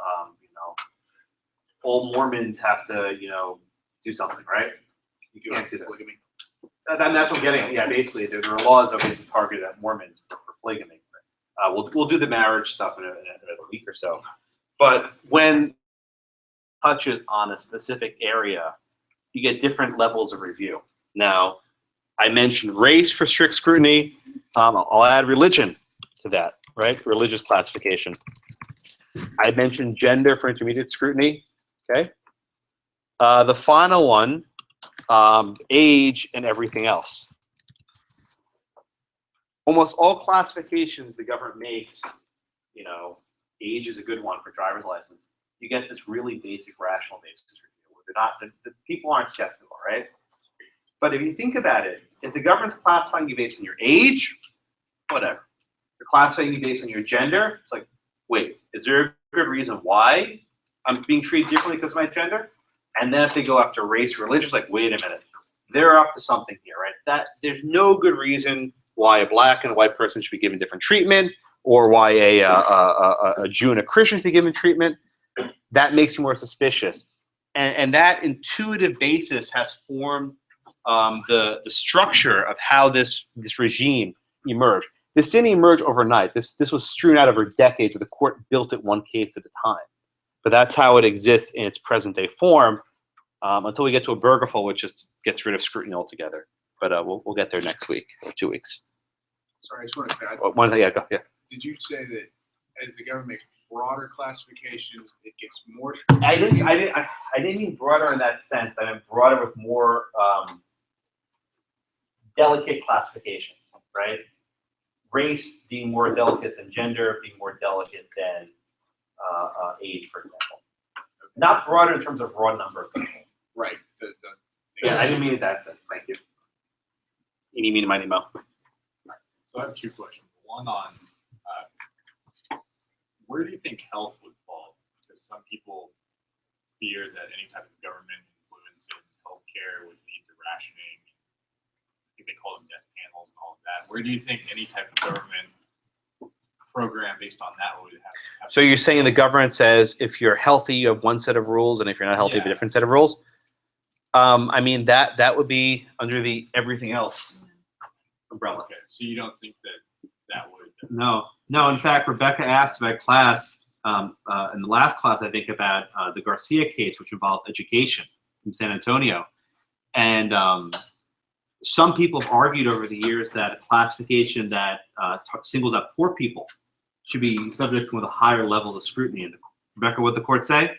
all Mormons have to, do something, right? You can't do that. polygamy. That's what I'm getting at. Yeah, basically, there are laws that are basically targeted at Mormons for polygamy. We'll do the marriage stuff in a week or so. But when it touches on a specific area, you get different levels of review. Now, I mentioned race for strict scrutiny. I'll add religion to that, right? Religious classification. I mentioned gender for intermediate scrutiny. Okay. The final one, age and everything else. Almost all classifications the government makes, age is a good one for driver's license. You get this really basic rational basis review where the people aren't skeptical, right? But if you think about it, if the government's classifying you based on your age, whatever. They're classifying you based on your gender, it's like, wait, is there a good reason why I'm being treated differently because of my gender? And then if they go after race or religion, it's like, wait a minute, they're up to something here, right? There's no good reason why a black and a white person should be given different treatment, or why a Jew and a Christian should be given treatment. That makes you more suspicious. And that intuitive basis has formed the structure of how this regime emerged. This didn't emerge overnight. This was strewn out over decades, where the court built it one case at a time. But that's how it exists in its present day form, until we get to a Obergefell, which just gets rid of scrutiny altogether. But we'll get there next week or 2 weeks. Sorry, I just want to clarify. Yeah, go. Yeah. Did you say that as the government makes broader classifications, it gets more? I didn't mean broader in that sense. I meant broader with more delicate classifications, right? Race being more delicate than gender, being more delicate than age, for example. Not broader in terms of raw number of people. Right. Yeah, I didn't mean it in that sense. Thank you. You need me to mind email. So I have two questions. One on where do you think health would fall? Because some people fear that any type of government influence in healthcare would lead to rationing. I think they call them death panels and all of that. Where do you think any type of government program based on that, we would have So you're saying the government says if you're healthy, you have one set of rules, and if you're not healthy, you have a different set of rules? I mean, that would be under the everything else umbrella. Okay, so you don't think that would? No. In fact, Rebecca asked about class in the last class, I think, about the Garcia case, which involves education from San Antonio, and some people have argued over the years that a classification that singles out poor people should be subject to one of the higher levels of scrutiny. And Rebecca, what the court say?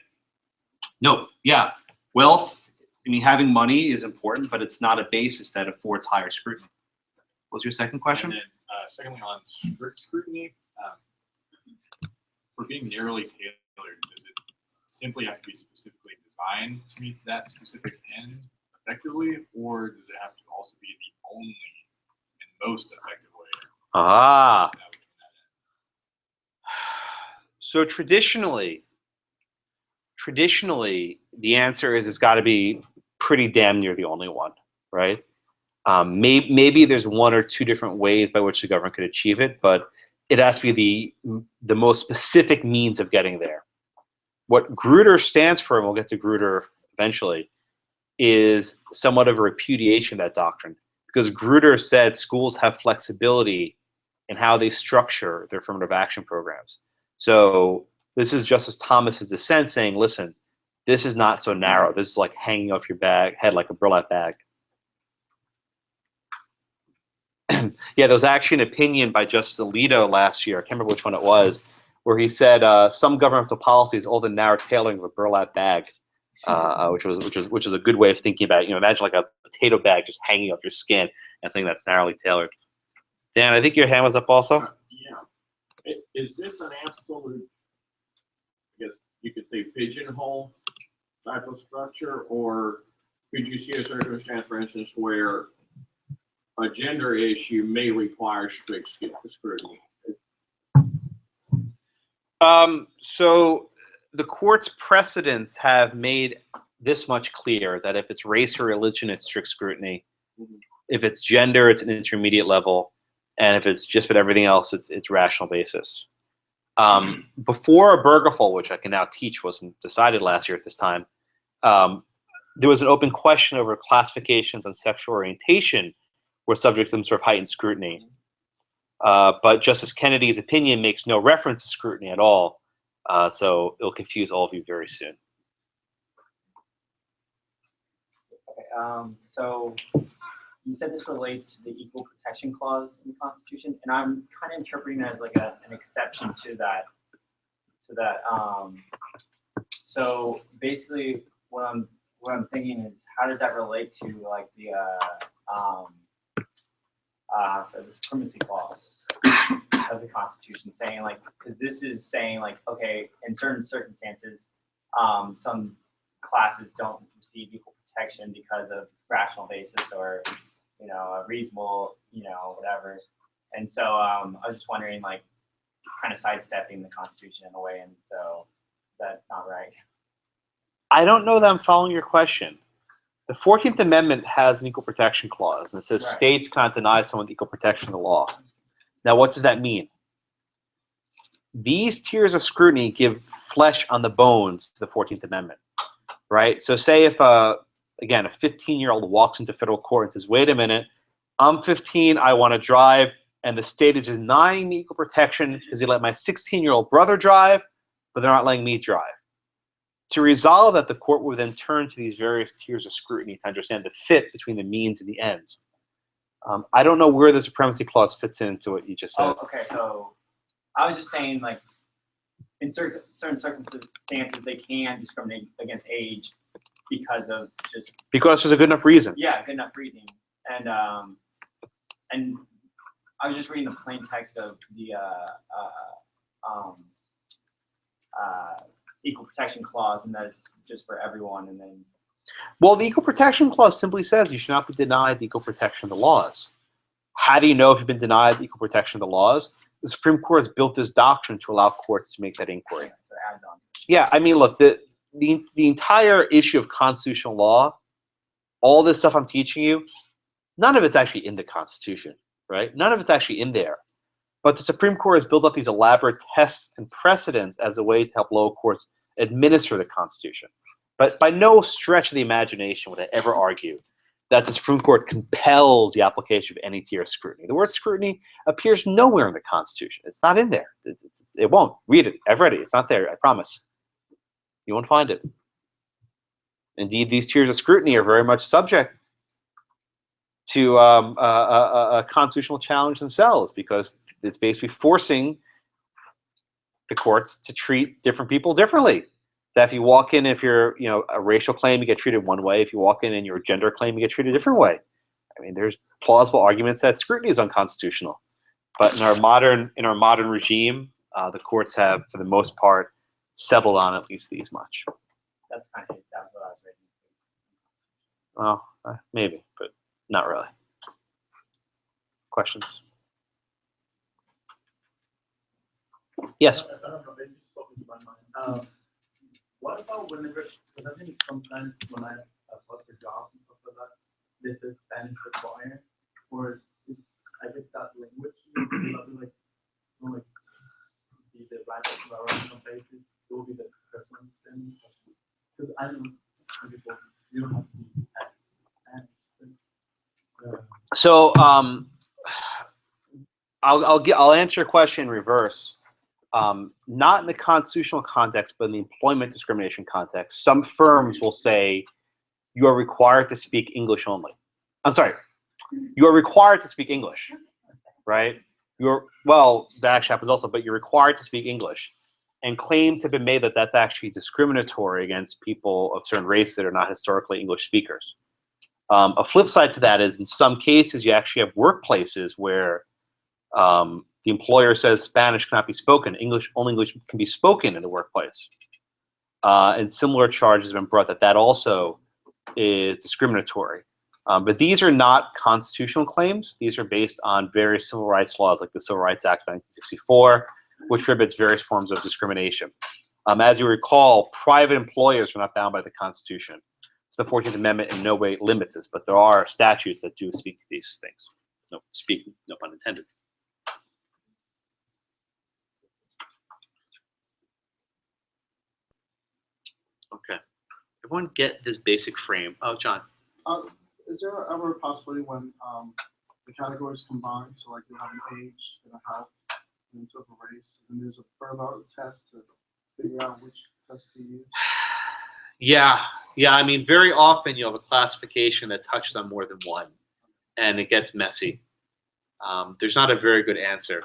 No. Yeah, wealth. I mean, having money is important, but it's not a basis that affords higher scrutiny. What was your second question? And then, secondly, on strict scrutiny, for being narrowly tailored, does it simply have to be specifically designed to meet that specific end effectively, or does it have to also be the only and most effective way? So traditionally, the answer is it's got to be pretty damn near the only one, right? Maybe there's one or two different ways by which the government could achieve it, but it has to be the most specific means of getting there. What Grutter stands for, and we'll get to Grutter eventually, is somewhat of a repudiation of that doctrine, because Grutter said schools have flexibility in how they structure their affirmative action programs. So this is Justice Thomas's dissent saying, listen, this is not so narrow. This is like hanging off your head like a burlap bag. Yeah, there was actually an opinion by Justice Alito last year, I can't remember which one it was, where he said some governmental policies, all the narrow tailoring of a burlap bag, which is a good way of thinking about it. You know, imagine like a potato bag just hanging off your skin, and think that's narrowly tailored. Dan, I think your hand was up also. Yeah. Is this an absolute, I guess you could say, pigeonhole type of structure, or could you see a circumstance, for instance, where a gender issue may require strict scrutiny? So the court's precedents have made this much clear, that if it's race or religion, it's strict scrutiny. If it's gender, it's an intermediate level. And if it's just about everything else, it's rational basis. Before Bergefell, which I can now teach, wasn't decided last year at this time, there was an open question over classifications on sexual orientation were subject to some sort of heightened scrutiny. But Justice Kennedy's opinion makes no reference to scrutiny at all. So it'll confuse all of you very soon. Okay, so you said this relates to the Equal Protection Clause in the Constitution, and I'm kind of interpreting it as like an exception to that. So basically, what I'm thinking is, how does that relate to like the the Supremacy Clause of the Constitution, saying like, because this is saying like, okay, in certain circumstances, some classes don't receive equal protection because of rational basis or, you know, a reasonable, you know, whatever. And so I was just wondering, like, kind of sidestepping the Constitution in a way, and so that's not right. I don't know that I'm following your question. The 14th Amendment has an equal protection clause, and it says states cannot deny someone equal protection of the law. Now, what does that mean? These tiers of scrutiny give flesh on the bones to the 14th Amendment, right? So say if, again, a 15-year-old walks into federal court and says, wait a minute, I'm 15, I want to drive, and the state is denying me equal protection because they let my 16-year-old brother drive, but they're not letting me drive. To resolve that, the court will then turn to these various tiers of scrutiny to understand the fit between the means and the ends. I don't know where the Supremacy Clause fits into what you just said. Oh, okay, so I was just saying, like, in certain circumstances, they can discriminate against age because of just... Because there's a good enough reason. Yeah, good enough reason. And I was just reading the plain text of the Equal Protection Clause, and that's just for everyone. And then, well, the Equal Protection Clause simply says you should not be denied the equal protection of the laws. How do you know if you've been denied the equal protection of the laws? The Supreme Court has built this doctrine to allow courts to make that inquiry. so add on. Yeah, I mean, look, the entire issue of constitutional law, all this stuff I'm teaching you, none of it's actually in the Constitution, right? None of it's actually in there. But the Supreme Court has built up these elaborate tests and precedents as a way to help lower courts administer the Constitution. But by no stretch of the imagination would I ever argue that the Supreme Court compels the application of any tier of scrutiny. The word scrutiny appears nowhere in the Constitution. It's not in there. It won't. Read it. I've read it. It's not there. I promise. You won't find it. Indeed, these tiers of scrutiny are very much subject to a constitutional challenge themselves, because it's basically forcing the courts to treat different people differently. That if you walk in, if you're a racial claim, you get treated one way. If you walk in and you're a gender claim, you get treated a different way. I mean, there's plausible arguments that scrutiny is unconstitutional. But in our modern regime, the courts have, for the most part, settled on at least these much. That's kind of that's what I was reading. Well, maybe, but not really. Questions? Yes. I don't know, it just popped into my mind. What about whenever, because I think sometimes when I apply for jobs and stuff like that, this is Spanish required, or I guess that language, something like, be the right around some places, it will be the first one then. Because I know some people, you don't have to be Spanish. So I'll answer your question in reverse. Not in the constitutional context, but in the employment discrimination context. Some firms will say you are required to speak English only. I'm sorry, you are required to speak English, right? That actually happens also, but you're required to speak English. And claims have been made that that's actually discriminatory against people of certain races that are not historically English speakers. A flip side to that is in some cases you actually have workplaces where the employer says Spanish cannot be spoken. Only English can be spoken in the workplace. And similar charges have been brought that also is discriminatory. But these are not constitutional claims. These are based on various civil rights laws, like the Civil Rights Act of 1964, which prohibits various forms of discrimination. As you recall, private employers are not bound by the Constitution. So the 14th Amendment in no way limits this, but there are statutes that do speak to these things. No pun intended. Okay. Everyone get this basic frame. Oh, John. Is there ever a possibility when the categories combine, so like you have an age and a health and sort of a race, and there's a further test to figure out which test to use? Yeah. I mean, very often you have a classification that touches on more than one, and it gets messy. There's not a very good answer.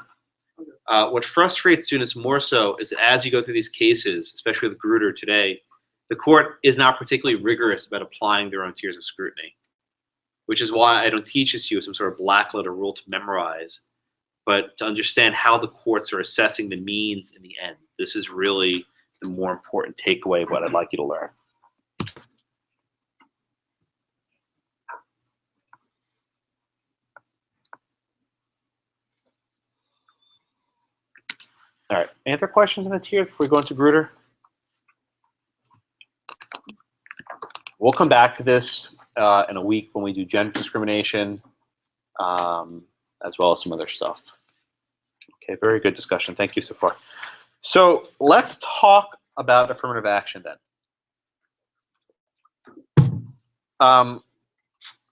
What frustrates students more so is that as you go through these cases, especially with Grutter today, the court is not particularly rigorous about applying their own tiers of scrutiny, which is why I don't teach this to you as some sort of black letter rule to memorize, but to understand how the courts are assessing the means in the end. This is really the more important takeaway of what I'd like you to learn. All right, any other questions on the tier before we go into Grutter? We'll come back to this in a week when we do gender discrimination, as well as some other stuff. Okay, very good discussion. Thank you so far. So let's talk about affirmative action then.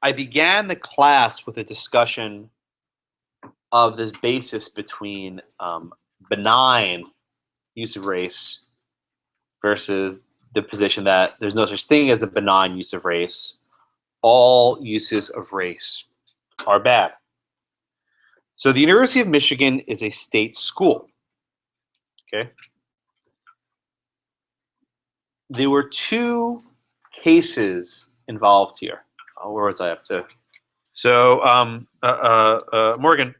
I began the class with a discussion of this basis between benign use of race versus the position that there's no such thing as a benign use of race. All uses of race are bad. So the University of Michigan is a state school. Okay. There were two cases involved here. Oh, where was I up to? So Morgan,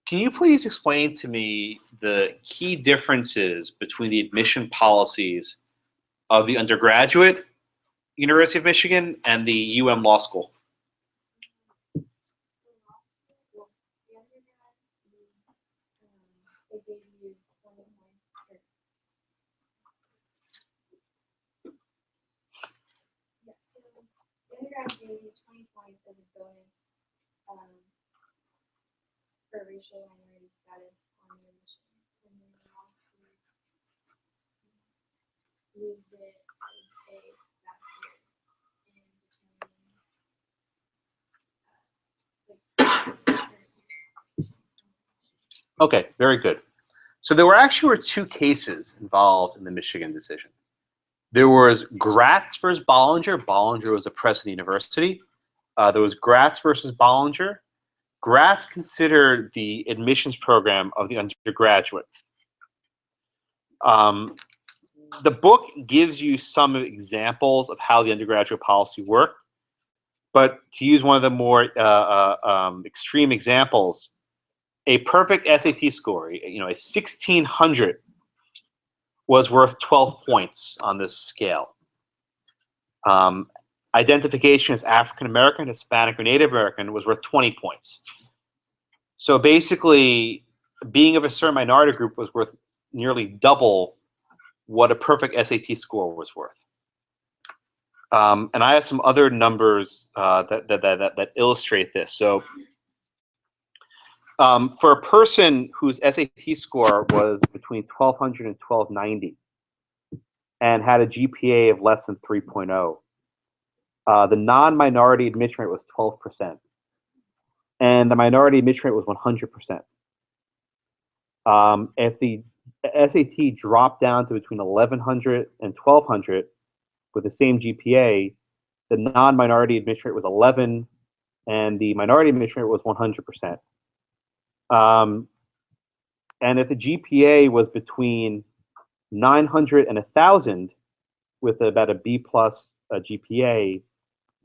can you please explain to me the key differences between the admission policies of the undergraduate University of Michigan and the UM Law School? Undergrad gave you 20 points as a bonus for racial minority status on the admissions, and then the law school used it as a factor in determining Okay, very good. So there were two cases involved in the Michigan decision. There was Gratz versus Bollinger. Bollinger was a Princeton University. There was Gratz versus Bollinger. Gratz considered the admissions program of the undergraduate. The book gives you some examples of how the undergraduate policy worked, but to use one of the more extreme examples, a perfect SAT score, a 1600, was worth 12 points on this scale. Identification as African American, Hispanic, or Native American was worth 20 points. So basically, being of a certain minority group was worth nearly double what a perfect SAT score was worth. And I have some other numbers that illustrate this. So for a person whose SAT score was between 1200 and 1290 and had a GPA of less than 3.0, the non-minority admission rate was 12%. And the minority admission rate was 100%. If the SAT dropped down to between 1100 and 1200 with the same GPA, the non-minority admission rate was 11, and the minority admission rate was 100%. And if the GPA was between 900 and 1,000 with about a B plus GPA,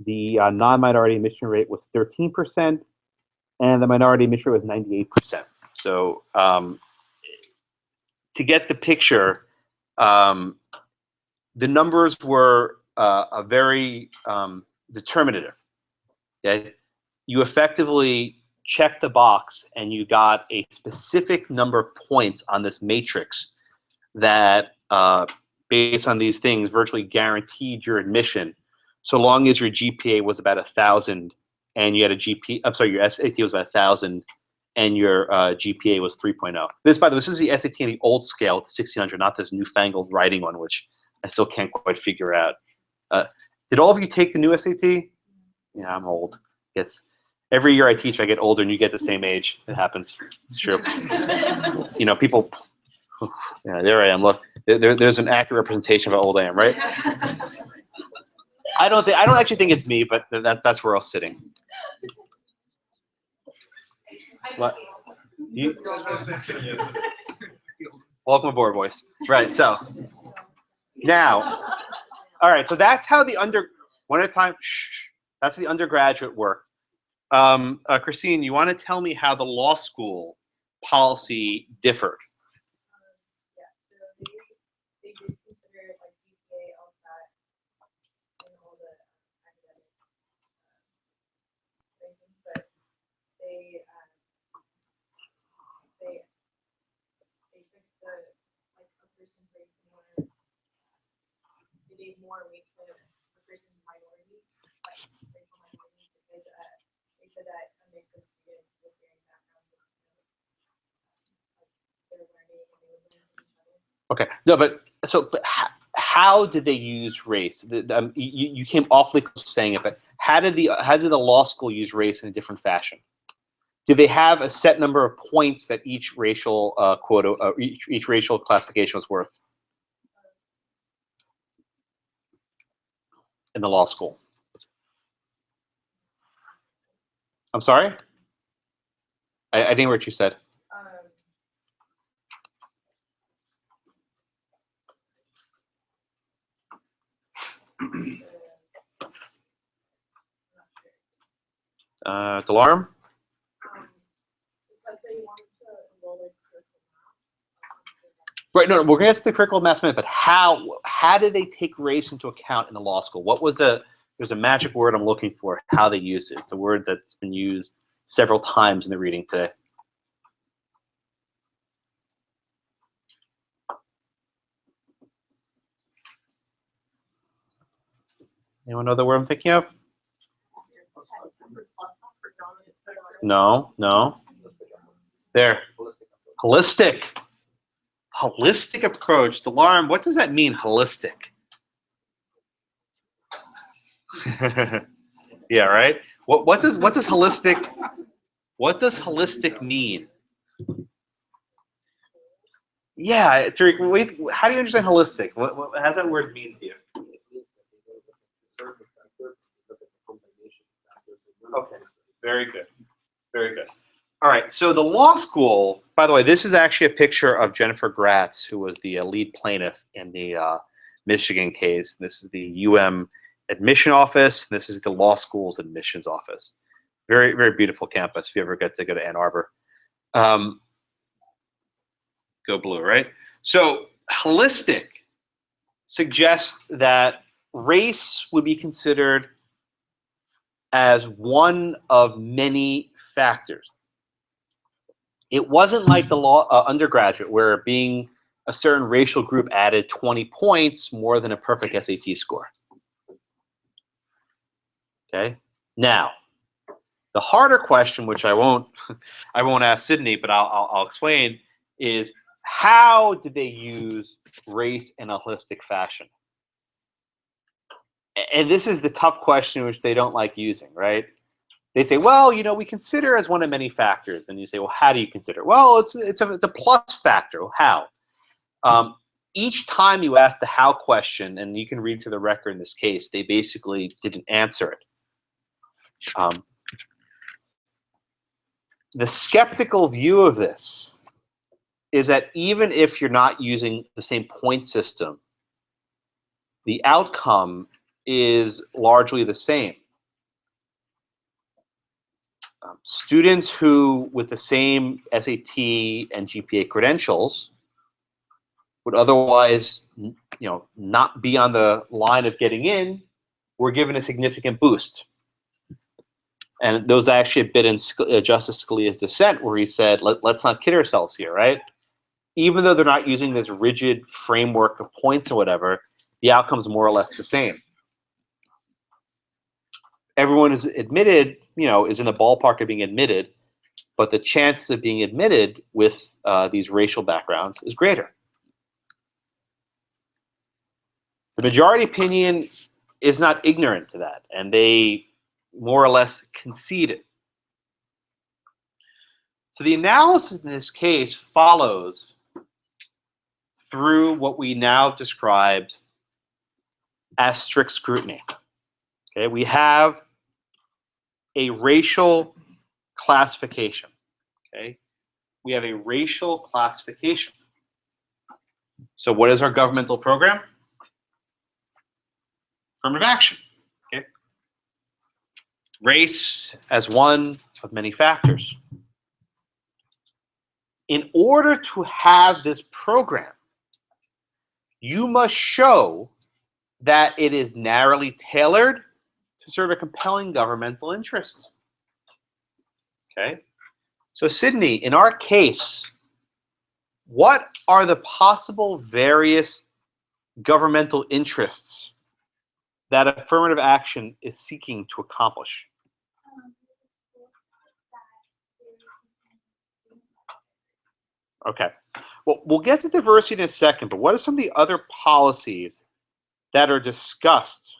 the non-minority admission rate was 13%, and the minority admission rate was 98%. So to get the picture, the numbers were very determinative. Okay? You effectively checked the box and you got a specific number of points on this matrix that, based on these things, virtually guaranteed your admission, so long as your GPA was about 1,000 and you had a your SAT was about 1,000 and your GPA was 3.0. This, by the way, this is the SAT in the old scale, 1600, not this newfangled writing one, which I still can't quite figure out. Did all of you take the new SAT? Yeah, I'm old. It's every year I teach, I get older, and you get the same age. It happens. It's true. People. Yeah, there I am. Look, there's an accurate representation of how old I am, right? I don't actually think it's me, but that's where I was sitting. What? Welcome aboard, boys. Right. So now, all right. So that's how one at a time. That's the undergraduate work. Christine, you want to tell me how the law school policy differed? Yeah, so they did consider like GPA, LSAT, and all the academic rankings, but they took the like a person's race more. They gave more weight to a person's minority, like racial minority, because they said that a mix of students with varying backgrounds, like they're learning and they would learn from each other. Okay. No, but how did they use race? You came awfully close to saying it, but how did the law school use race in a different fashion? Did they have a set number of points that each racial quota, each racial classification was worth in the law school? I'm sorry? I didn't hear what you said. Delarum? It's like they wanted to enroll in critical mass. Right, no, we're going to get to the critical mass minute, but how did they take race into account in the law school? What was there's a magic word I'm looking for, how they used it. It's a word that's been used several times in the reading today. Anyone know the word I'm thinking of? No. There. Holistic. Holistic approach. Delarm, what does that mean, holistic? Yeah, right? What does holistic mean? Yeah, Tariq, wait, how do you understand holistic? What does that word mean to you? Okay, very good. Very good. All right, so the law school, by the way, this is actually a picture of Jennifer Gratz, who was the lead plaintiff in the Michigan case. This is the UM admission office. This is the law school's admissions office. Very, very beautiful campus if you ever get to go to Ann Arbor. Go blue, right? So holistic suggests that race would be considered as one of many factors. It wasn't like the law undergraduate where being a certain racial group added 20 points more than a perfect SAT score. Okay. Now, the harder question, which I won't ask Sydney, but I'll explain, is how did they use race in a holistic fashion? And this is the tough question which they don't like using, right? They say, well, you know, we consider as one of many factors. And you say, well, how do you consider? Well, it's a plus factor. How? Each time you ask the how question, and you can read through the record in this case, they basically didn't answer it. The skeptical view of this is that even if you're not using the same point system, the outcome is largely the same. Students who, with the same SAT and GPA credentials, would otherwise, not be on the line of getting in, were given a significant boost. And those actually a bit in Justice Scalia's dissent, where he said, let's not kid ourselves here, right? Even though they're not using this rigid framework of points or whatever, the outcome's more or less the same. Everyone is admitted, is in the ballpark of being admitted, but the chance of being admitted with these racial backgrounds is greater. The majority opinion is not ignorant to that, and they more or less concede it. So the analysis in this case follows through what we now described as strict scrutiny. Okay, we have a racial classification. Okay, we have a racial classification. So what is our governmental program? Affirmative action. Okay, race as one of many factors. In order to have this program, you must show that it is narrowly tailored to serve a compelling governmental interest. Okay? So Sydney, in our case, what are the possible various governmental interests that affirmative action is seeking to accomplish? Okay. Well, we'll get to diversity in a second, but what are some of the other policies that are discussed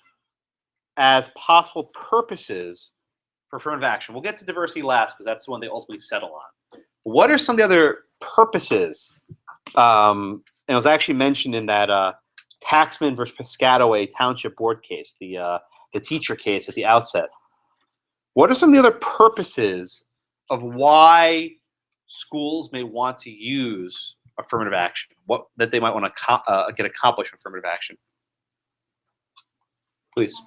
as possible purposes for affirmative action? We'll get to diversity last because that's the one they ultimately settle on. What are some of the other purposes? And it was actually mentioned in that Taxman versus Piscataway Township Board case, the teacher case at the outset. What are some of the other purposes of why schools may want to use affirmative action? What that they might want to get accomplished from affirmative action? Please.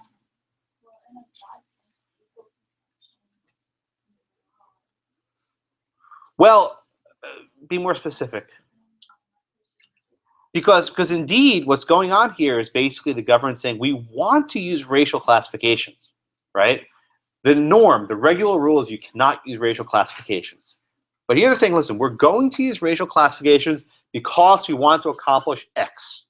Well, be more specific. Because indeed, what's going on here is basically the government saying we want to use racial classifications, right? The norm, the regular rule is you cannot use racial classifications. But here they're saying, listen, we're going to use racial classifications because we want to accomplish X.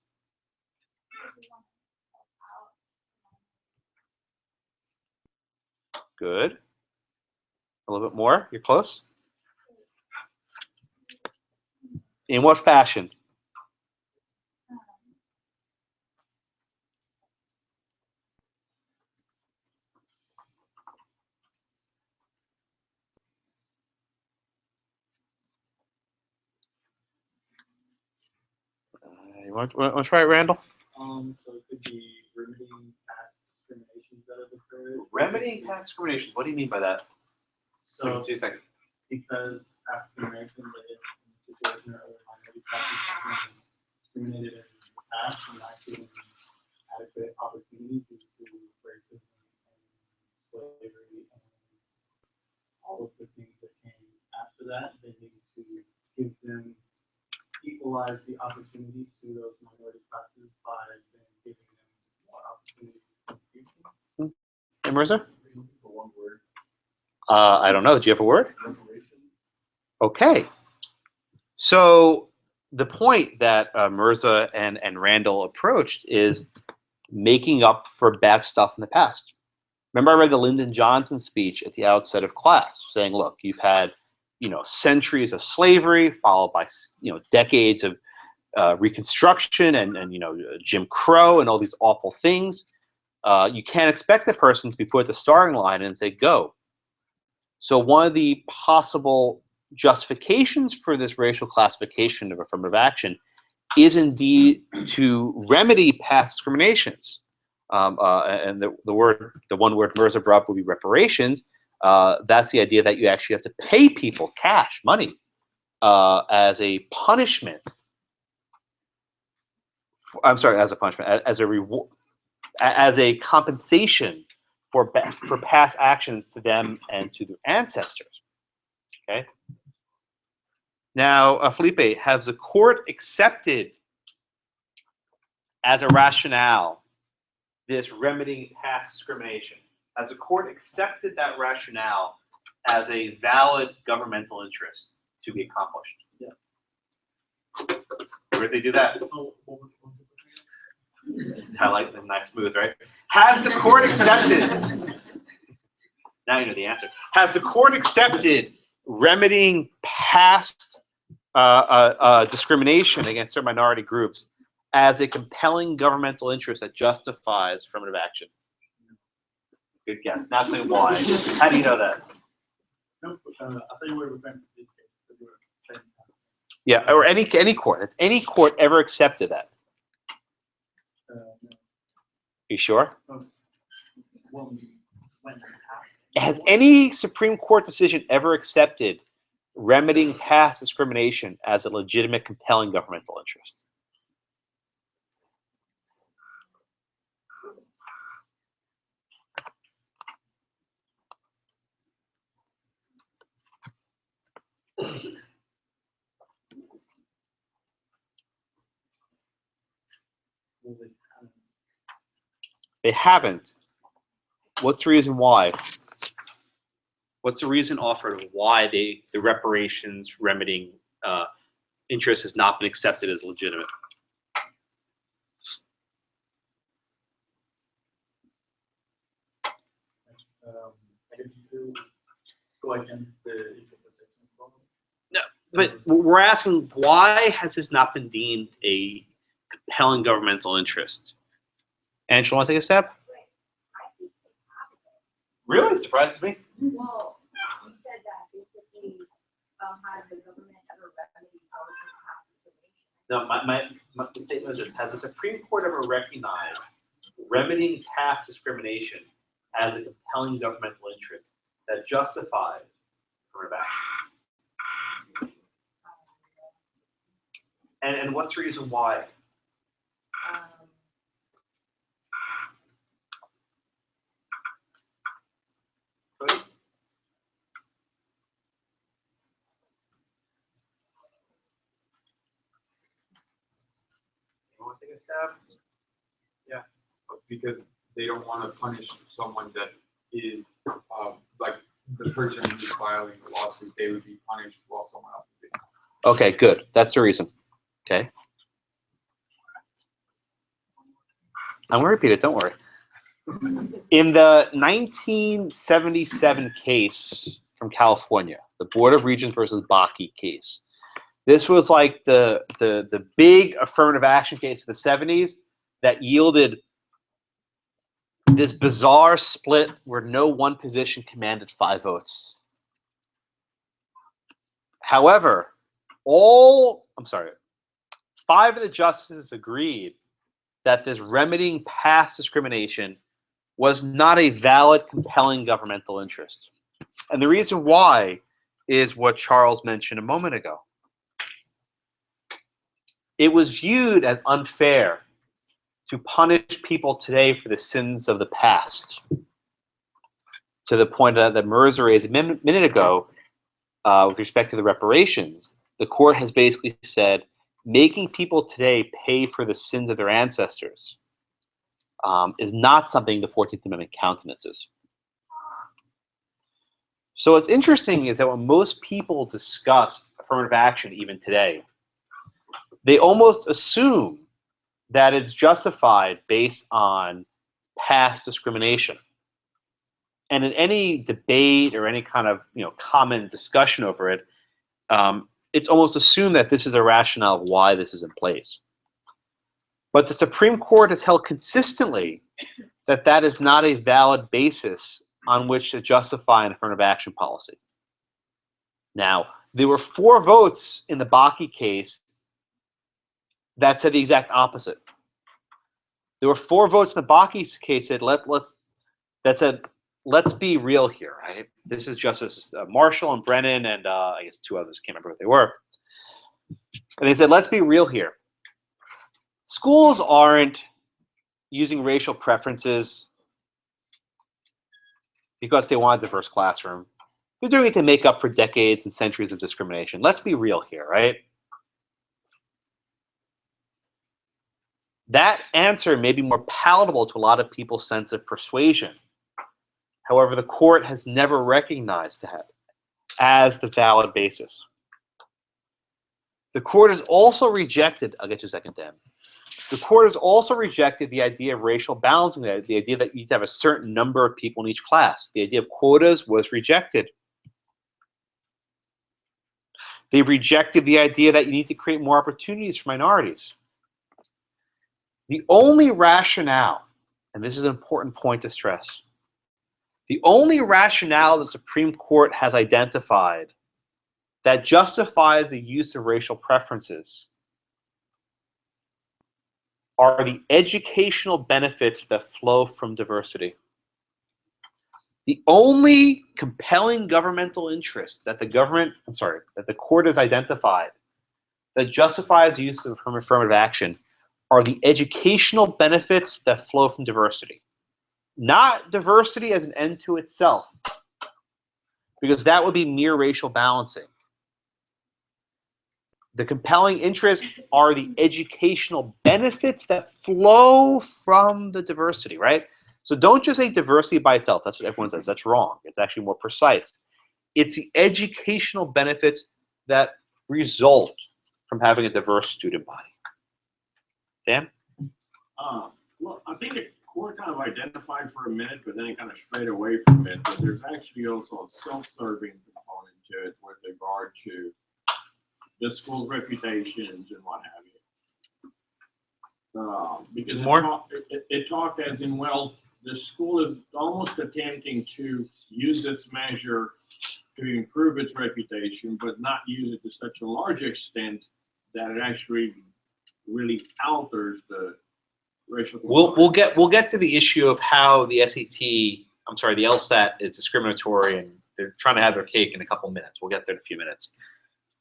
Good. A little bit more. You're close. In what fashion? You want to try it, Randall? So it could be remedying past discriminations that have occurred. Remedying past discrimination. What do you mean by that? So 2 seconds. because African American live in a situation or other minority classes have been discriminated in the past and not given adequate opportunity due to racism and slavery and all of the things that came after that, they need to give them, equalize the opportunity to those minority classes by then giving them more opportunities in the future. Hey, Mirza? For one word. I don't know. Do you have a word? Okay. So the point that Mirza and Randall approached is making up for bad stuff in the past. Remember, I read the Lyndon Johnson speech at the outset of class, saying, "Look, you've had, centuries of slavery, followed by, decades of Reconstruction and Jim Crow and all these awful things. You can't expect a person to be put at the starting line and say go." So one of the possible justifications for this racial classification of affirmative action is indeed to remedy past discriminations. And the one word Mirza brought up would be reparations. That's the idea that you actually have to pay people cash, money, as a punishment. I'm sorry, as a punishment, as a reward, as a compensation for past actions to them and to their ancestors. Okay. Now, Felipe, has the court accepted as a rationale this remedying past discrimination? Has the court accepted that rationale as a valid governmental interest to be accomplished? Yeah. Where did they do that? I like the nice smooth, right? Has the court accepted? Now you know the answer. Has the court accepted remedying past discrimination against certain minority groups as a compelling governmental interest that justifies affirmative action? Good guess. Now tell me why. How do you know that? No, I think we're referring to this case. Yeah, or any court. Has any court ever accepted that? No. You sure? When Has any Supreme Court decision ever accepted remedying past discrimination as a legitimate, compelling governmental interest? They haven't. What's the reason why? What's the reason offered of why the reparations remedying interest has not been accepted as legitimate? I guess you go against the equal protection clause. No, but we're asking, why has this not been deemed a compelling governmental interest? Angela, want to take a stab? Really? It surprises me. Well, you said that basically, has the government ever remedied policy past discrimination? No, my statement is this: has the Supreme Court ever recognized remedying past discrimination as a compelling governmental interest that justifies affirmative action? And what's the reason why? You want to take a stab? Yeah, because they don't want to punish someone that is like the person who's filing the lawsuit. They would be punished while someone else would be. Okay, good. That's the reason. Okay. I'm going to repeat it. Don't worry. In the 1977 case from California, the Board of Regents versus Bakke case, This was like the big affirmative action case of the 70s that yielded this bizarre split where no one position commanded 5 votes. However, 5 of the justices agreed that this remedying past discrimination was not a valid, compelling governmental interest. And the reason why is what Charles mentioned a moment ago. It was viewed as unfair to punish people today for the sins of the past. To the point that Merz raised a minute ago, with respect to the reparations, the court has basically said making people today pay for the sins of their ancestors is not something the 14th Amendment countenances. So what's interesting is that when most people discuss affirmative action, even today, they almost assume that it's justified based on past discrimination. And in any debate or any kind of common discussion over it, it's almost assumed that this is a rationale of why this is in place. But the Supreme Court has held consistently that that is not a valid basis on which to justify an affirmative action policy. Now, there were 4 votes in the Bakke case that said the exact opposite. There were 4 votes in the Bakke case that said, let's be real here, right? This is Justice Marshall and Brennan and I guess 2 others, can't remember what they were. And they said, let's be real here. Schools aren't using racial preferences because they want a diverse classroom. They're doing it to make up for decades and centuries of discrimination. Let's be real here, right? That answer may be more palatable to a lot of people's sense of persuasion. However, the court has never recognized that as the valid basis. The court has also rejected, I'll get you a second, Dan. The court has also rejected the idea of racial balancing, the idea that you need to have a certain number of people in each class. The idea of quotas was rejected. They rejected the idea that you need to create more opportunities for minorities. The only rationale, and this is an important point to stress, the only rationale the Supreme Court has identified that justifies the use of racial preferences are the educational benefits that flow from diversity. The only compelling governmental interest that that the court has identified that justifies the use of affirmative action are the educational benefits that flow from diversity. Not diversity as an end to itself, because that would be mere racial balancing. The compelling interests are the educational benefits that flow from the diversity, right? So don't just say diversity by itself. That's what everyone says. That's wrong. It's actually more precise. It's the educational benefits that result from having a diverse student body. Dan? Well, I think the court kind of identified for a minute, but then it kind of strayed away from it. But there's actually also a self-serving component to it with regard to the school's reputations and what have you. Because it talked as in, well, the school is almost attempting to use this measure to improve its reputation, but not use it to such a large extent that it actually really alters the racial. We'll get to the issue of how the the LSAT is discriminatory, and they're trying to have their cake in a couple minutes. We'll get there in a few minutes.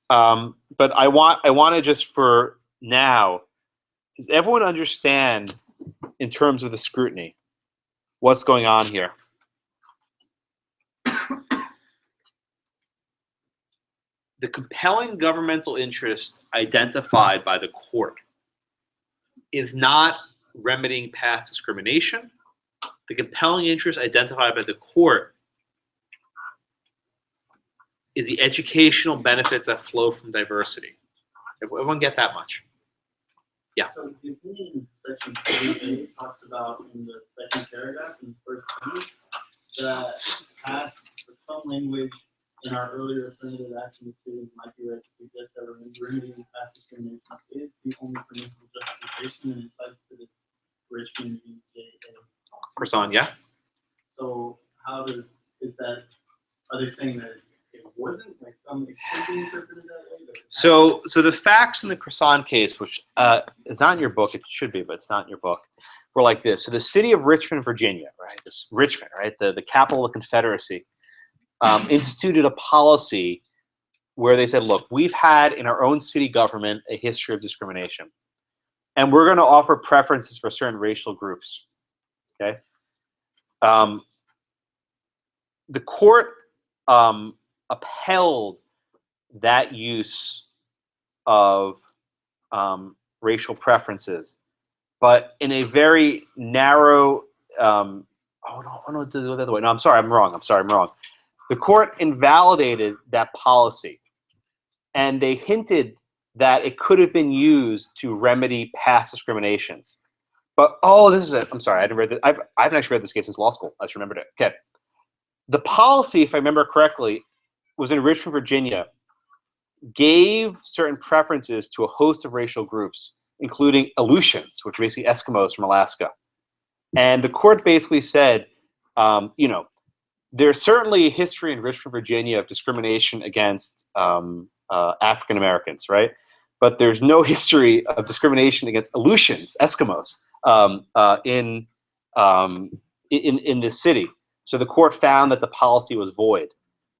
But I want to just for now, does everyone understand in terms of the scrutiny what's going on here? The compelling governmental interest identified by the court is not remedying past discrimination. The compelling interest identified by the court is the educational benefits that flow from diversity. Everyone get that much? Yeah. So the opinion in section 3A talks about in the second paragraph in the first sentence that past some language in our earlier affirmative action, the students might be right to suggest that remedying past discrimination is the only permissible justification, and it cites to this Richmond VJA. Croissant, yeah. So how is that? Are they saying that it wasn't like some it could be interpreted that way? But So the facts in the Croissant case, which is not in your book, it should be, but it's not in your book, were like this. So the city of Richmond, Virginia, right? This Richmond, right? The capital of the Confederacy, instituted a policy where they said, look, we've had in our own city government a history of discrimination, and we're going to offer preferences for certain racial groups. Okay. The court upheld that use of racial preferences, but in a very narrow. Oh no, to do it the other way. No, I'm sorry, I'm wrong. The court invalidated that policy, and they hinted that it could have been used to remedy past discriminations. But this is it. I'm sorry, I didn't read this. I haven't actually read this case since law school. I just remembered it. Okay, the policy, if I remember correctly, was in Richmond, Virginia, gave certain preferences to a host of racial groups, including Aleutians, which are basically Eskimos from Alaska. And the court basically said, there's certainly a history in Richmond, Virginia of discrimination against African Americans, right? But there's no history of discrimination against Aleutians, Eskimos, in this city. So the court found that the policy was void.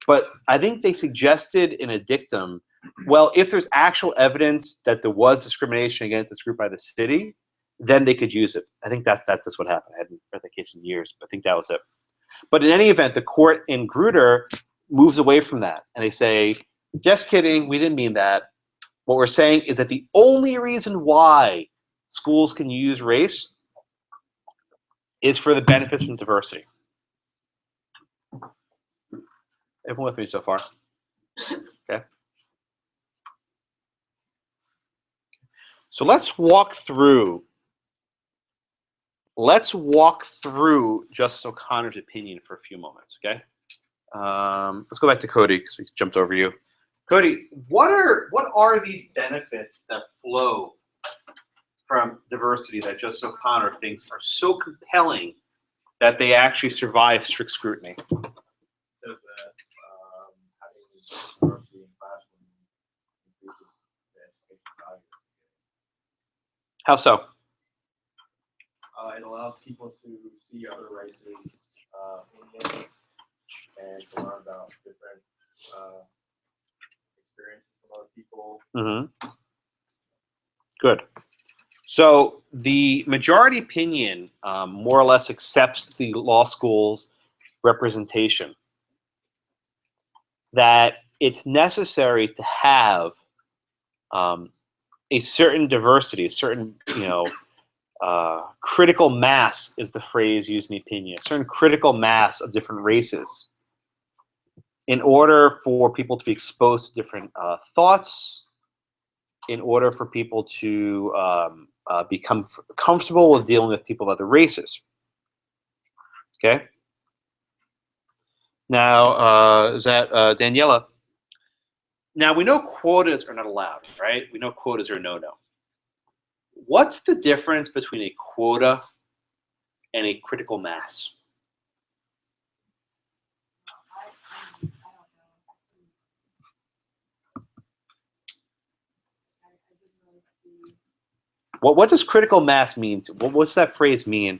But I think they suggested in a dictum, well, if there's actual evidence that there was discrimination against this group by the city, then they could use it. I think that's what happened. I hadn't read the case in years, but I think that was it. But in any event, the court in Grutter moves away from that. And they say, just kidding, we didn't mean that. What we're saying is that the only reason why schools can use race is for the benefits from diversity. Everyone with me so far? Okay. So let's walk through Justice O'Connor's opinion for a few moments, okay? Let's go back to Cody because we jumped over you. Cody, what are these benefits that flow from diversity that Justice O'Connor thinks are so compelling that they actually survive strict scrutiny? Says that having diversity in classroom increases the education value. How so? It allows people to see other races, opinions, and to learn about different experiences from other people. Mm-hmm. Good. So the majority opinion more or less accepts the law school's representation that it's necessary to have a certain diversity, a certain, critical mass is the phrase used in the opinion, a certain critical mass of different races in order for people to be exposed to different thoughts, in order for people to become comfortable with dealing with people of other races. Okay? Now, is that Daniela? Now, we know quotas are not allowed, right? We know quotas are no-no. What's the difference between a quota and a critical mass? What does critical mass mean? What's that phrase mean?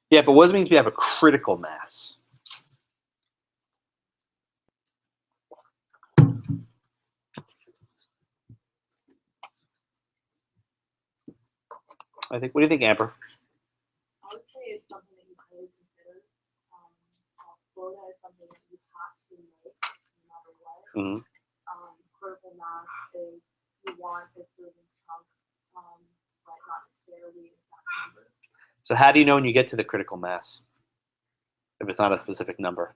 Yeah, but what does it mean to have a critical mass? What do you think, Amber? I would say it's something that you highly consider. Quota is something that you have to make no matter what. Mm-hmm. Critical mass is you want a certain chunk, but not necessarily exact number. So how do you know when you get to the critical mass if it's not a specific number?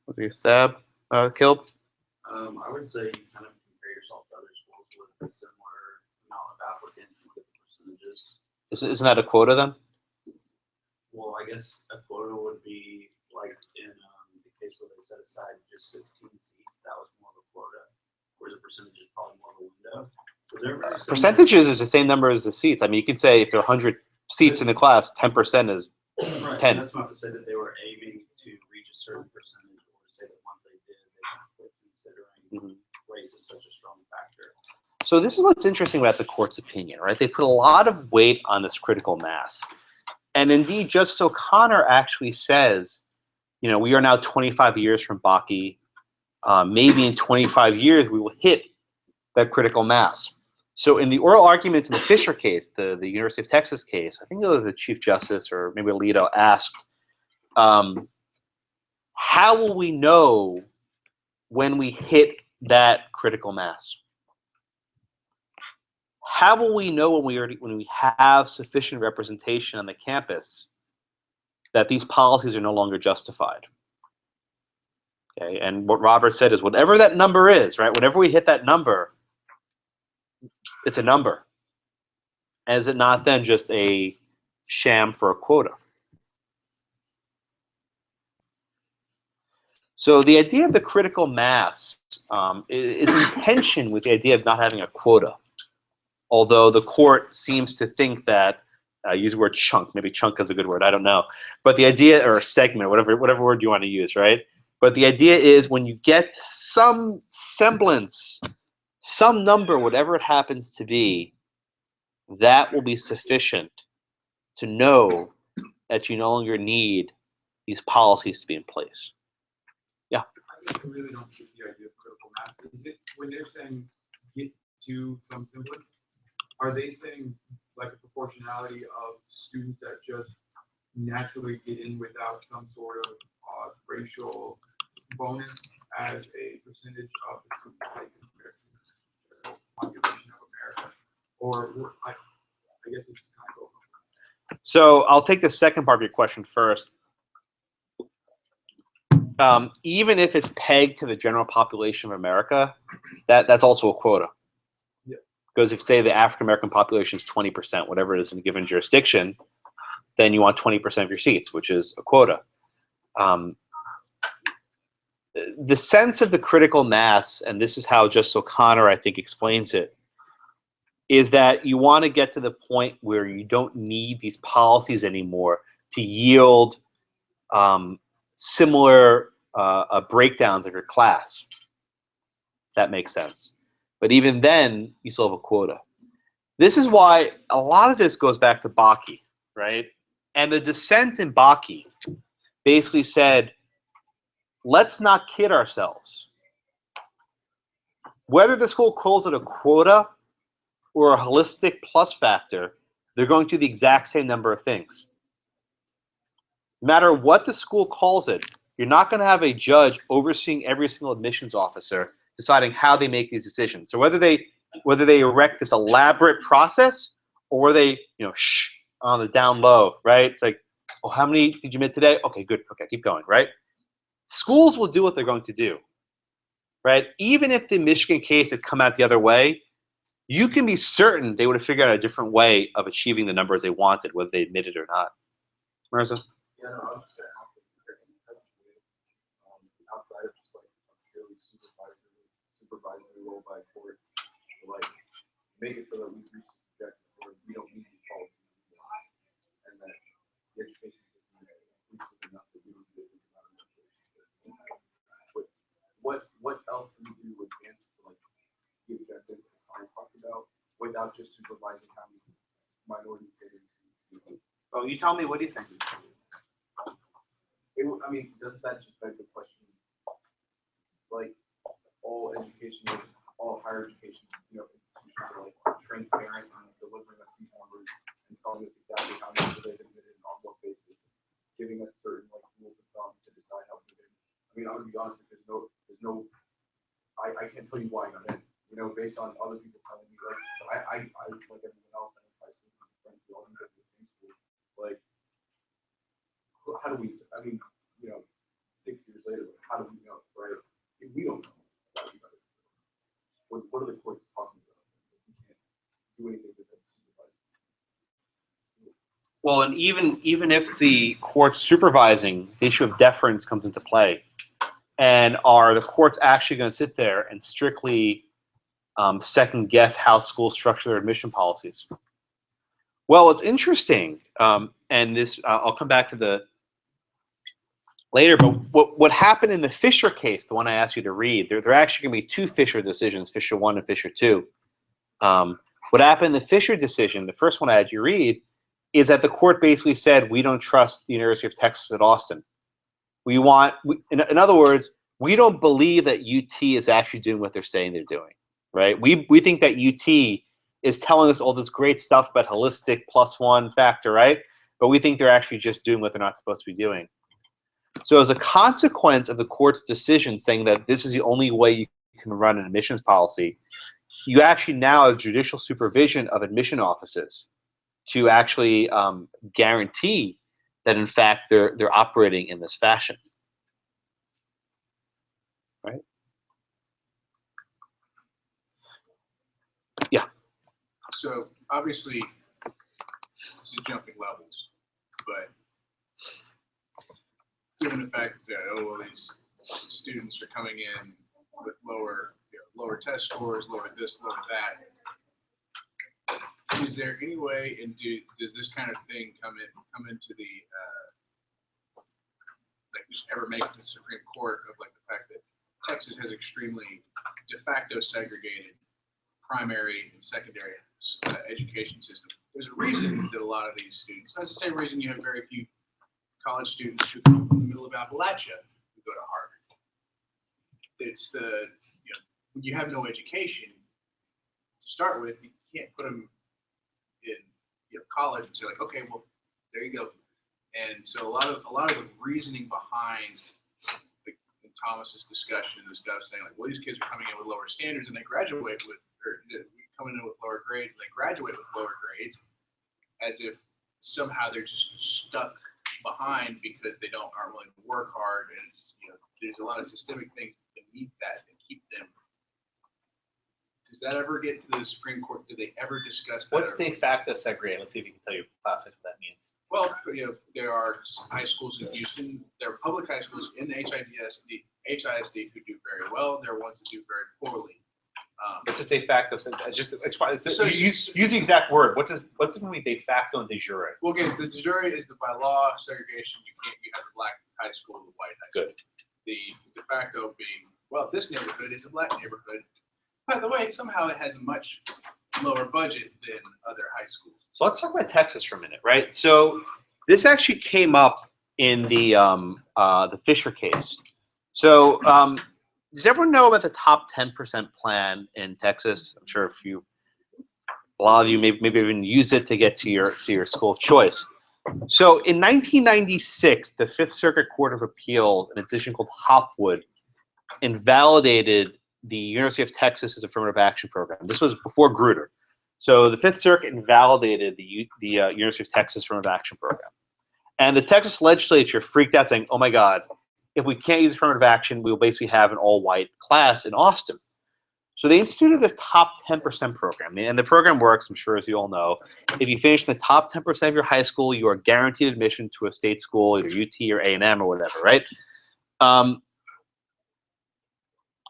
Okay, Stab, Kilp. I would say you kind of compare yourself to other schools with a similar amount of applicants Isn't that a quota then? Well, I guess a quota would be like in the case where they set aside just 16 seats, that was more of a quota, whereas a percentage is probably more of a window. So they're very similar. Percentages is the same number as the seats. I mean, you could say if there are 100 seats in the class, 10% is Right, 10. That's not to say that they were aiming to reach a certain percentage, or to say that once they did, they were considering race as such a strong factor. So this is what's interesting about the court's opinion, right? They put a lot of weight on this critical mass. And indeed, Justice O'Connor actually says, you know, we are now 25 years from Bakke. Maybe in 25 years, we will hit that critical mass. So in the oral arguments in the Fisher case, the University of Texas case, I think it was the Chief Justice or maybe Alito asked, how will we know when we hit that critical mass? How will we know when we have sufficient representation on the campus that these policies are no longer justified? Okay, and what Robert said is whatever that number is, right? Whenever we hit that number, it's a number. And is it not then just a sham for a quota? So the idea of the critical mass is in tension with the idea of not having a quota. Although the court seems to think that, use the word chunk, maybe chunk is a good word, I don't know. But the idea, or segment, whatever word you want to use, right? But the idea is when you get some semblance, some number, whatever it happens to be, that will be sufficient to know that you no longer need these policies to be in place. Yeah? I really don't get the idea of critical mass. Is it, when they're saying get to some semblance, are they saying like a proportionality of students that just naturally get in without some sort of racial bonus as a percentage of the population of America? Or I guess it's just kind of over. So I'll take the second part of your question first. Even if it's pegged to the general population of America, that's also a quota. Because if, say, the African-American population is 20%, whatever it is in a given jurisdiction, then you want 20% of your seats, which is a quota. The sense of the critical mass, and this is how Justice O'Connor, I think, explains it, is that you want to get to the point where you don't need these policies anymore to yield similar breakdowns of your class. That makes sense. But even then, you still have a quota. This is why a lot of this goes back to Bakke, right? And the dissent in Bakke basically said, let's not kid ourselves. Whether the school calls it a quota or a holistic plus factor, they're going to do the exact same number of things. No matter what the school calls it, you're not going to have a judge overseeing every single admissions officer deciding how they make these decisions. So whether they erect this elaborate process or whether they, on the down low, right? It's like, oh, how many did you admit today? Okay, good. Okay, keep going, right? Schools will do what they're going to do, right? Even if the Michigan case had come out the other way, you can be certain they would have figured out a different way of achieving the numbers they wanted, whether they admitted or not. Marissa? Yeah, no, I was just going to ask if you're in touch with outside of just like a purely supervisory role by court, to like make it so that we reach the objective where we don't need these policies anymore, and that the education system is inclusive enough that we don't need to think about it. What else can we do to advance to like the objective that Connie talked about without just supervising how many minority students? Oh, you tell me, what do you think? I mean, doesn't that just beg the question, like, all education, all higher education, institutions are like transparent on delivering us these numbers and telling us exactly how many they've admitted and on what basis, giving us certain like rules of thumb to decide how to do it. I mean, I'm gonna be honest, there's no, I can't tell you why I'm in, based on other people telling me, like, I like everyone else, and I see friends who all go to the same school, like, how do we, 6 years later, how do we know, right? If we don't know, what are the courts talking about? We can't do anything to supervise. Well, and even if the court's supervising, the issue of deference comes into play. And are the courts actually going to sit there and strictly second guess how schools structure their admission policies? Well, it's interesting, and this I'll come back to the later. But what happened in the Fisher case, the one I asked you to read, there are actually going to be two Fisher decisions, Fisher 1 and Fisher 2. What happened in the Fisher decision, the first one I had you read, is that the court basically said, we don't trust the University of Texas at Austin. In other words, we don't believe that UT is actually doing what they're saying they're doing, right? We think that UT is telling us all this great stuff about holistic +1 factor, right? But we think they're actually just doing what they're not supposed to be doing. So as a consequence of the court's decision saying that this is the only way you can run an admissions policy, you actually now have judicial supervision of admission offices to actually guarantee that in fact they're operating in this fashion, right? Yeah. So obviously, this is jumping levels, but given the fact that these students are coming in with lower test scores, lower this, lower that. Is there any way, and does this kind of thing come into the like just ever make it to the Supreme Court of like the fact that Texas has extremely de facto segregated primary and secondary education system? There's a reason that a lot of these students. That's the same reason you have very few college students who come from the middle of Appalachia who go to Harvard. It's when you have no education to start with, you can't put them in college and say like, okay, well, there you go. And so a lot of the reasoning behind in Thomas's discussion and stuff saying like, well, these kids are coming in with lower standards and they graduate with, or coming in with lower grades and they graduate with lower grades, as if somehow they're just stuck behind because they aren't willing to work hard, and it's there's a lot of systemic things beneath that that keep them. Does that ever get to the Supreme Court? Do they ever discuss that? What's de facto segregated? Let's see if you can tell your classmates what that means. Well, there are high schools in Houston. There are public high schools in the HISD who do very well. There are ones that do very poorly. What's just de facto? Just use the exact word. What's it mean de facto and de jure? Well, again, the de jure is the by law segregation. You have a black high school and a white high school. Good. The de facto being, well, this neighborhood is a black neighborhood. By the way, somehow it has a much lower budget than other high schools. So let's talk about Texas for a minute, right? So this actually came up in the Fisher case. So does everyone know about the top 10% plan in Texas? I'm sure a lot of you maybe even use it to get to your school of choice. So in 1996, the Fifth Circuit Court of Appeals, in a decision called Hopwood, invalidated the University of Texas's affirmative action program. This was before Grutter. So the Fifth Circuit invalidated the University of Texas affirmative action program. And the Texas legislature freaked out saying, oh my God, if we can't use affirmative action, we'll basically have an all-white class in Austin. So they instituted this top 10% program. And the program works, I'm sure, as you all know. If you finish in the top 10% of your high school, you are guaranteed admission to a state school, either UT or A&M or whatever, right?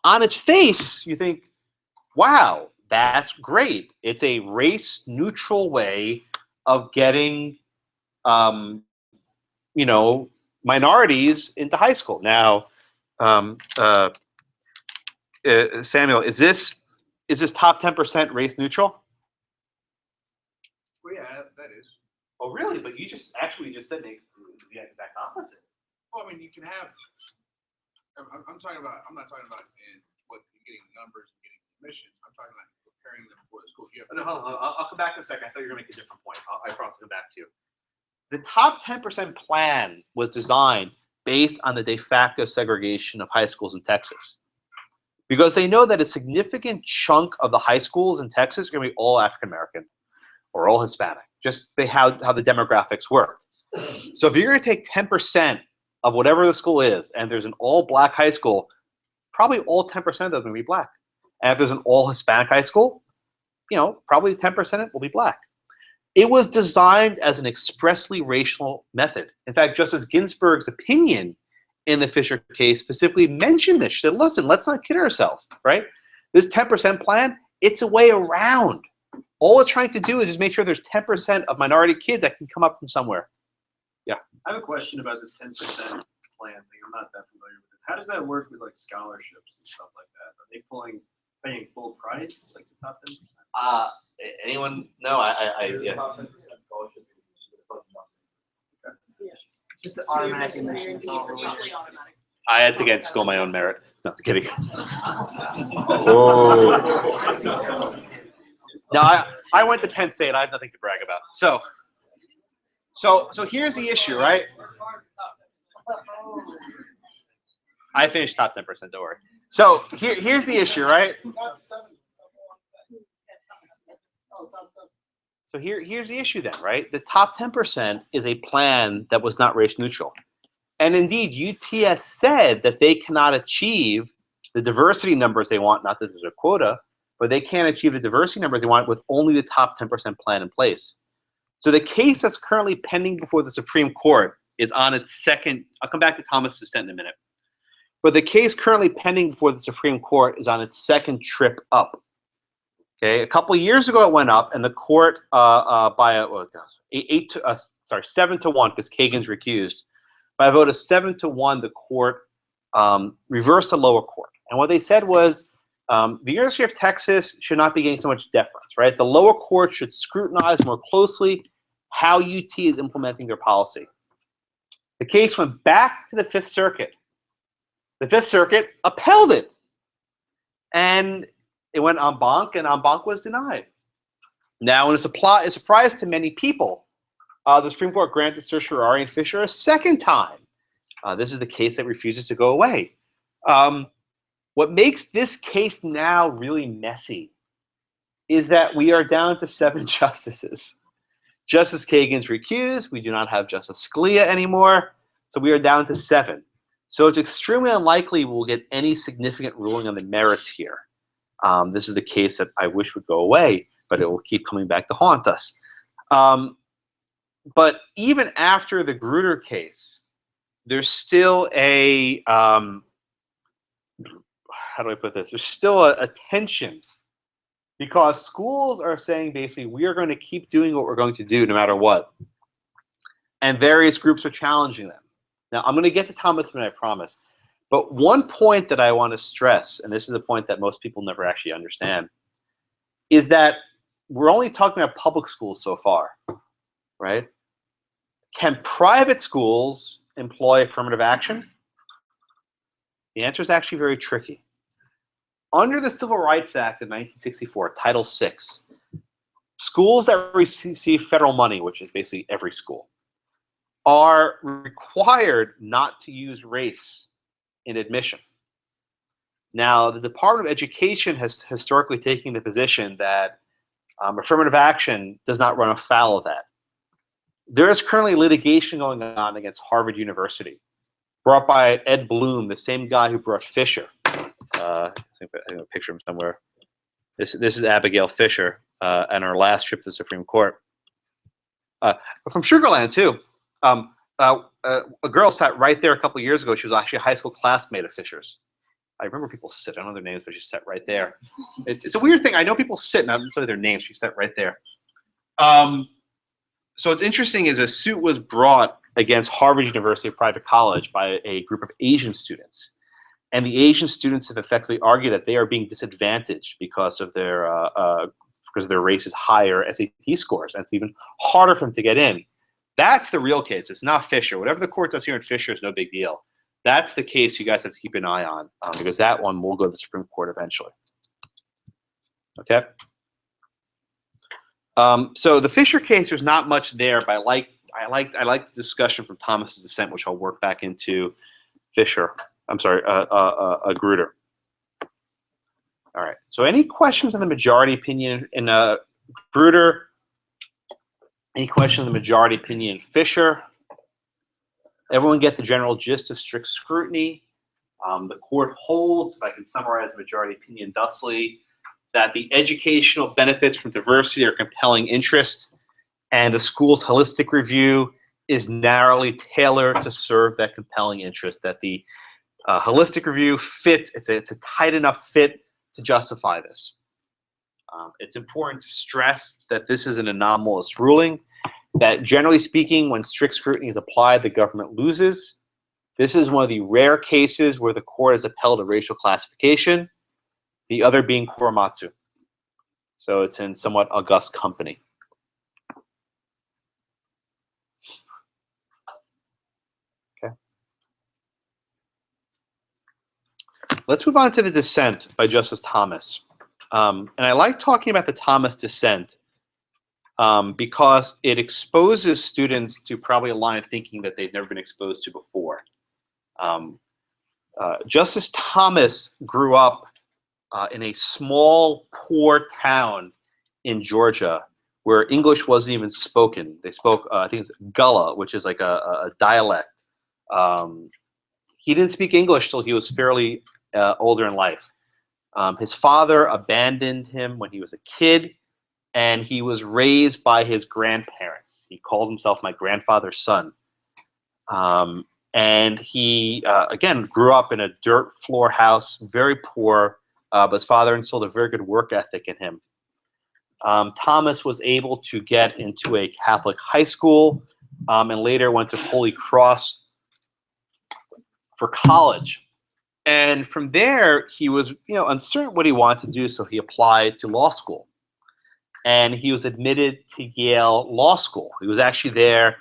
On its face, you think, wow, that's great. It's a race-neutral way of getting, minorities into high school. Now, Samuel, is this top 10% race-neutral? Well, yeah, that is. Oh, really? But you just said the exact opposite. Well, I mean, you can have. I'm not talking about in what getting numbers and getting admissions. I'm talking about preparing them for the school. No, hold on. I'll come back in a second. I thought you were going to make a different point. I promise to come back to you. The top 10% plan was designed based on the de facto segregation of high schools in Texas, because they know that a significant chunk of the high schools in Texas are going to be all African American or all Hispanic. Just how the demographics work. So if you're going to take 10% of whatever the school is, and there's an all-black high school, probably all 10% of them are going to be black. And if there's an all-Hispanic high school, probably 10% will be black. It was designed as an expressly racial method. In fact, Justice Ginsburg's opinion in the Fisher case specifically mentioned this. She said, listen, let's not kid ourselves, right? This 10% plan, it's a way around. All it's trying to do is just make sure there's 10% of minority kids that can come up from somewhere. Yeah. I have a question about this 10% plan thing. I'm not that familiar with it. How does that work with like scholarships and stuff like that? Are they paying full price, like the top 10%? Anyone? No, yeah. Just an automatic admission. It's usually automatic. I had to get in school my own merit. No, kidding. Whoa. No, I went to Penn State. I have nothing to brag about. So here's the issue, right? I finished top 10%, don't worry. So here's the issue, right? So here's the issue then, right? The top 10% is a plan that was not race neutral. And indeed, UT has said that they cannot achieve the diversity numbers they want, not that there's a quota, but they can't achieve the diversity numbers they want with only the top 10% plan in place. So the case that's currently pending before the Supreme Court is on its second, I'll come back to Thomas's dissent in a minute. But the case currently pending before the Supreme Court is on its second trip up. Okay, a couple of years ago it went up, and the court by 7-1, because Kagan's recused. By a vote of 7-1, the court reversed the lower court. And what they said was the University of Texas should not be getting so much deference, right? The lower court should scrutinize more closely how UT is implementing their policy. The case went back to the Fifth Circuit. The Fifth Circuit upheld it. And it went en banc, and en banc was denied. Now, in a surprise to many people, the Supreme Court granted certiorari in Fisher a second time. This is the case that refuses to go away. What makes this case now really messy is that we are down to 7 justices. Justice Kagan's recused. We do not have Justice Scalia anymore. So we are down to 7. So it's extremely unlikely we'll get any significant ruling on the merits here. This is the case that I wish would go away, but it will keep coming back to haunt us. But even after the Grutter case, there's still a, how do I put this? There's still a tension, because schools are saying basically, we are going to keep doing what we're going to do no matter what. And various groups are challenging them. Now, I'm going to get to Thomas, I promise. But one point that I want to stress, and this is a point that most people never actually understand, is that we're only talking about public schools so far, right? Can private schools employ affirmative action? The answer is actually very tricky. Under the Civil Rights Act of 1964, Title VI, schools that receive federal money, which is basically every school, are required not to use race in admission. Now, the Department of Education has historically taken the position that affirmative action does not run afoul of that. There is currently litigation going on against Harvard University, brought by Ed Bloom, the same guy who brought Fisher. I think I have a picture of him somewhere. This is Abigail Fisher and her last trip to the Supreme Court. But from Sugar Land, too. A girl sat right there a couple of years ago. She was actually a high school classmate of Fisher's. I remember people sit. I don't know their names, but she sat right there. It's a weird thing. I know people sit, and I don't know their names. She sat right there. So what's interesting is a suit was brought against Harvard University, a private college, by a group of Asian students. And the Asian students have effectively argued that they are being disadvantaged because of their race's higher SAT scores, and it's even harder for them to get in. That's the real case. It's not Fisher. Whatever the court does here in Fisher is no big deal. That's the case you guys have to keep an eye on, because that one will go to the Supreme Court eventually. Okay. So the Fisher case, there's not much there, but I like the discussion from Thomas's dissent, which I'll work back into Fisher. I'm sorry, Grutter. All right. So any questions on the majority opinion in Grutter? Any questions on the majority opinion in Fisher? Everyone get the general gist of strict scrutiny. The court holds, if I can summarize the majority opinion thusly, that the educational benefits from diversity are compelling interest, And the school's holistic review is narrowly tailored to serve that compelling interest, that the holistic review fits, it's a tight enough fit to justify this. It's important to stress that this is an anomalous ruling, that generally speaking, when strict scrutiny is applied, the government loses. This is one of the rare cases where the court has upheld a racial classification, the other being Korematsu. So it's in somewhat august company. Okay. Let's move on to the dissent by Justice Thomas. And I like talking about the Thomas dissent because it exposes students to probably a line of thinking that they've never been exposed to before. Justice Thomas grew up in a small, poor town in Georgia where English wasn't even spoken. They spoke, I think it's Gullah, which is like a dialect. He didn't speak English till he was fairly older in life. His father abandoned him when he was a kid, and he was raised by his grandparents. He called himself my grandfather's son. And he, again, grew up in a dirt floor house, very poor, but his father instilled a very good work ethic in him. Thomas was able to get into a Catholic high school and later went to Holy Cross for college. And from there, he was uncertain what he wanted to do, so he applied to law school. And he was admitted to Yale Law School. He was actually there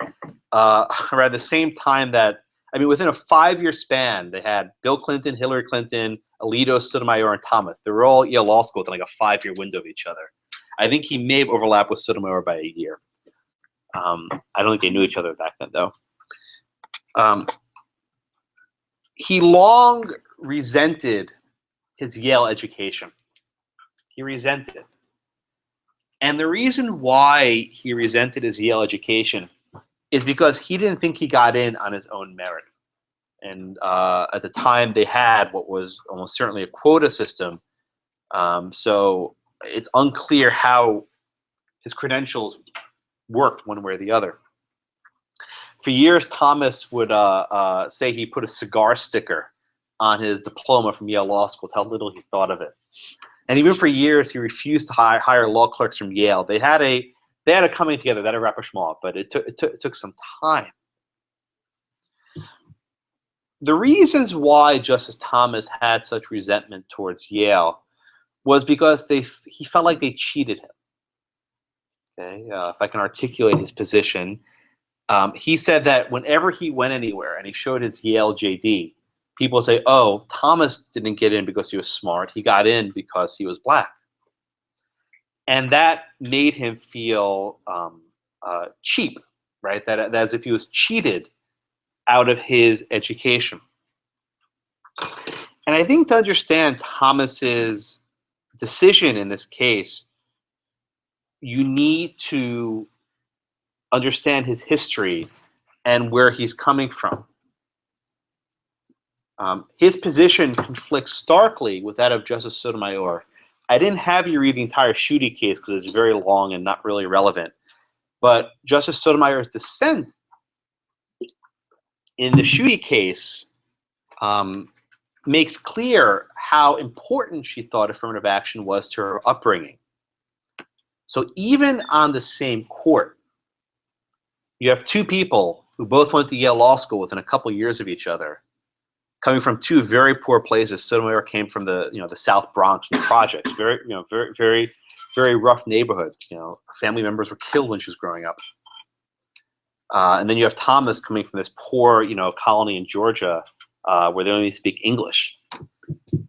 around the same time that, within a 5-year span, they had Bill Clinton, Hillary Clinton, Alito, Sotomayor, and Thomas. They were all Yale Law School within like a 5-year window of each other. I think he may have overlapped with Sotomayor by a year. I don't think they knew each other back then, though. He long resented his Yale education. He resented it. And the reason why he resented his Yale education is because he didn't think he got in on his own merit. And at the time, they had what was almost certainly a quota system. So it's unclear how his credentials worked one way or the other. For years, Thomas would say he put a cigar sticker on his diploma from Yale Law School. How little he thought of it. And even for years, he refused to hire law clerks from Yale. They had a coming together, they had a rapprochement, but it took some time. The reasons why Justice Thomas had such resentment towards Yale was because he felt like they cheated him. Okay, if I can articulate his position, he said that whenever he went anywhere and he showed his Yale JD, people say, "Oh, Thomas didn't get in because he was smart. He got in because he was black," and that made him feel cheap, right? That as if he was cheated out of his education. And I think to understand Thomas's decision in this case, you need to understand his history and where he's coming from. His position conflicts starkly with that of Justice Sotomayor. I didn't have you read the entire Schuette case because it's very long and not really relevant. But Justice Sotomayor's dissent in the Schuette case makes clear how important she thought affirmative action was to her upbringing. So even on the same court, you have two people who both went to Yale Law School within a couple years of each other, coming from two very poor places. Sotomayor came from the South Bronx, the projects, very rough neighborhood. Family members were killed when she was growing up. And then you have Thomas coming from this poor, colony in Georgia where they only speak English.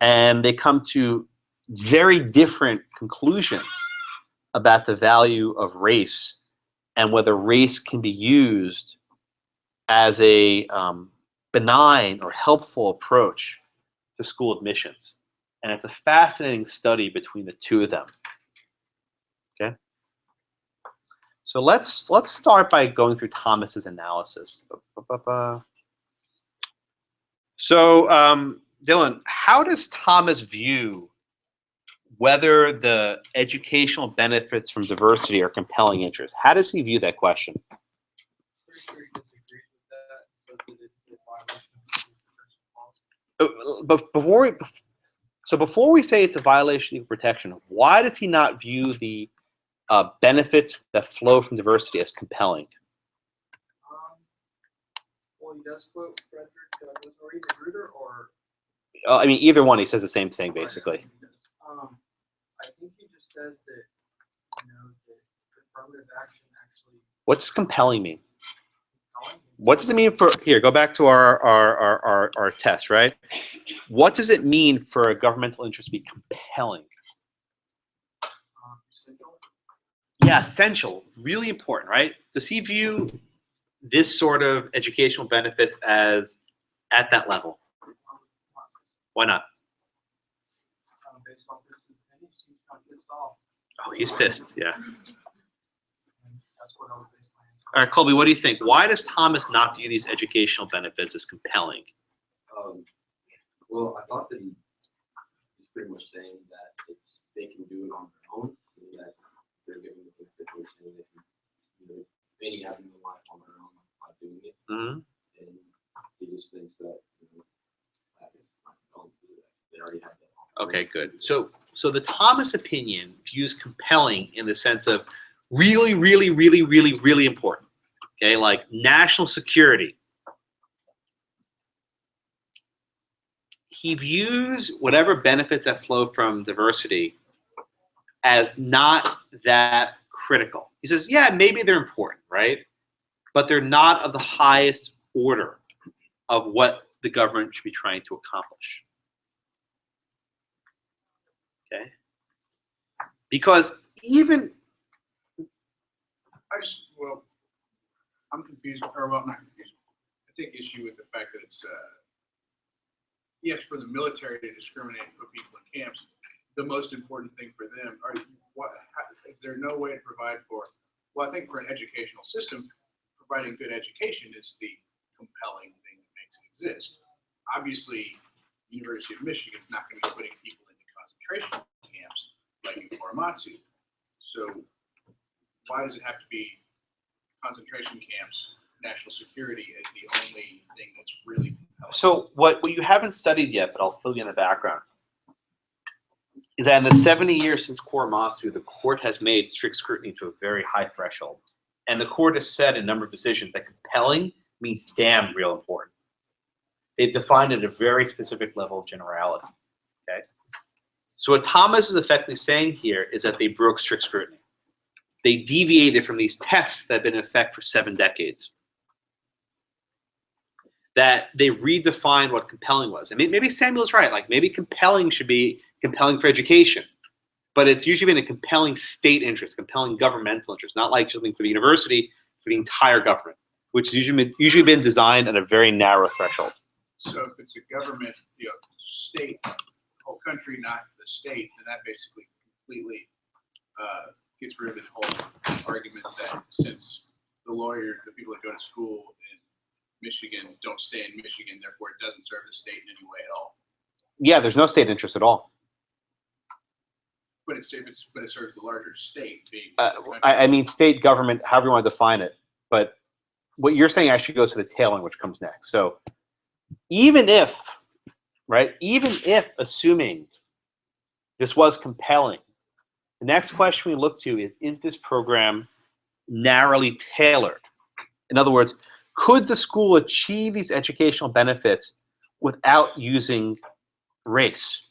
And they come to very different conclusions about the value of race and whether race can be used as a benign or helpful approach to school admissions. And it's a fascinating study between the two of them. Okay. So let's start by going through Thomas's analysis. So Dylan, how does Thomas view whether the educational benefits from diversity are compelling interest. How does he view that question? Pretty sure he disagrees with that, so that it's a violation of the protection clause. But before we say it's a violation of protection, why does he not view the benefits that flow from diversity as compelling? Well, he does quote Frederick, or either Grutter or. I mean, either one. He says the same thing basically. I think he just says that, that affirmative action actually. What does compelling mean? What does it mean for, here, go back to our test, right? What does it mean for a governmental interest to be compelling? Essential. Yeah, essential, really important, right? Does he view this sort of educational benefits as at that level? Why not? Based on this opinion, seems kind of pissed off. Oh, he's pissed, yeah. That's what I was based on. All right, Colby, what do you think? Why does Thomas not view these educational benefits as compelling? Well, I thought that he was pretty much saying that they can do it on their own, and that they're giving the benefit, they're saying they can, any avenue in life on their own by doing it. Mm-hmm. And he just thinks that, that is not compelling to do that. They already have that. Okay, good. So the Thomas opinion views compelling in the sense of really, really, really, really, really important. Okay, like national security. He views whatever benefits that flow from diversity as not that critical. He says, yeah, maybe they're important, right? But they're not of the highest order of what the government should be trying to accomplish. Okay? Because even I'm confused, or well, not confused. I take issue with the fact that it's yes, for the military to discriminate and put people in camps. The most important thing for them is there no way to provide for? Well, I think for an educational system, providing good education is the compelling thing that makes it exist. Obviously, University of Michigan is not going to be putting people into concentration camps like in Korematsu. So why does it have to be concentration camps? National security is the only thing that's really compelling. so what you haven't studied yet, but I'll fill you in the background, is that in the 70 years since Korematsu, the court has made strict scrutiny to a very high threshold. And the court has said in a number of decisions that compelling means damn real important. They've defined it at a very specific level of generality. Okay? So what Thomas is effectively saying here is that they broke strict scrutiny. They deviated from these tests that have been in effect for 7 decades. That they redefined what compelling was. And maybe Samuel's right. Like maybe compelling should be compelling for education, but it's usually been a compelling state interest, compelling governmental interest, not like something for the university, for the entire government, which has usually been designed at a very narrow threshold. So if it's a government, state, whole country, not the state, then that basically completely gets rid of the whole argument that since the people that go to school in Michigan don't stay in Michigan, therefore it doesn't serve the state in any way at all. Yeah, there's no state interest at all. But it serves the larger state being. I mean, state government, however you want to define it. But what you're saying actually goes to the tail end, which comes next. So even if, assuming this was compelling, the next question we look to is this program narrowly tailored? In other words, could the school achieve these educational benefits without using race?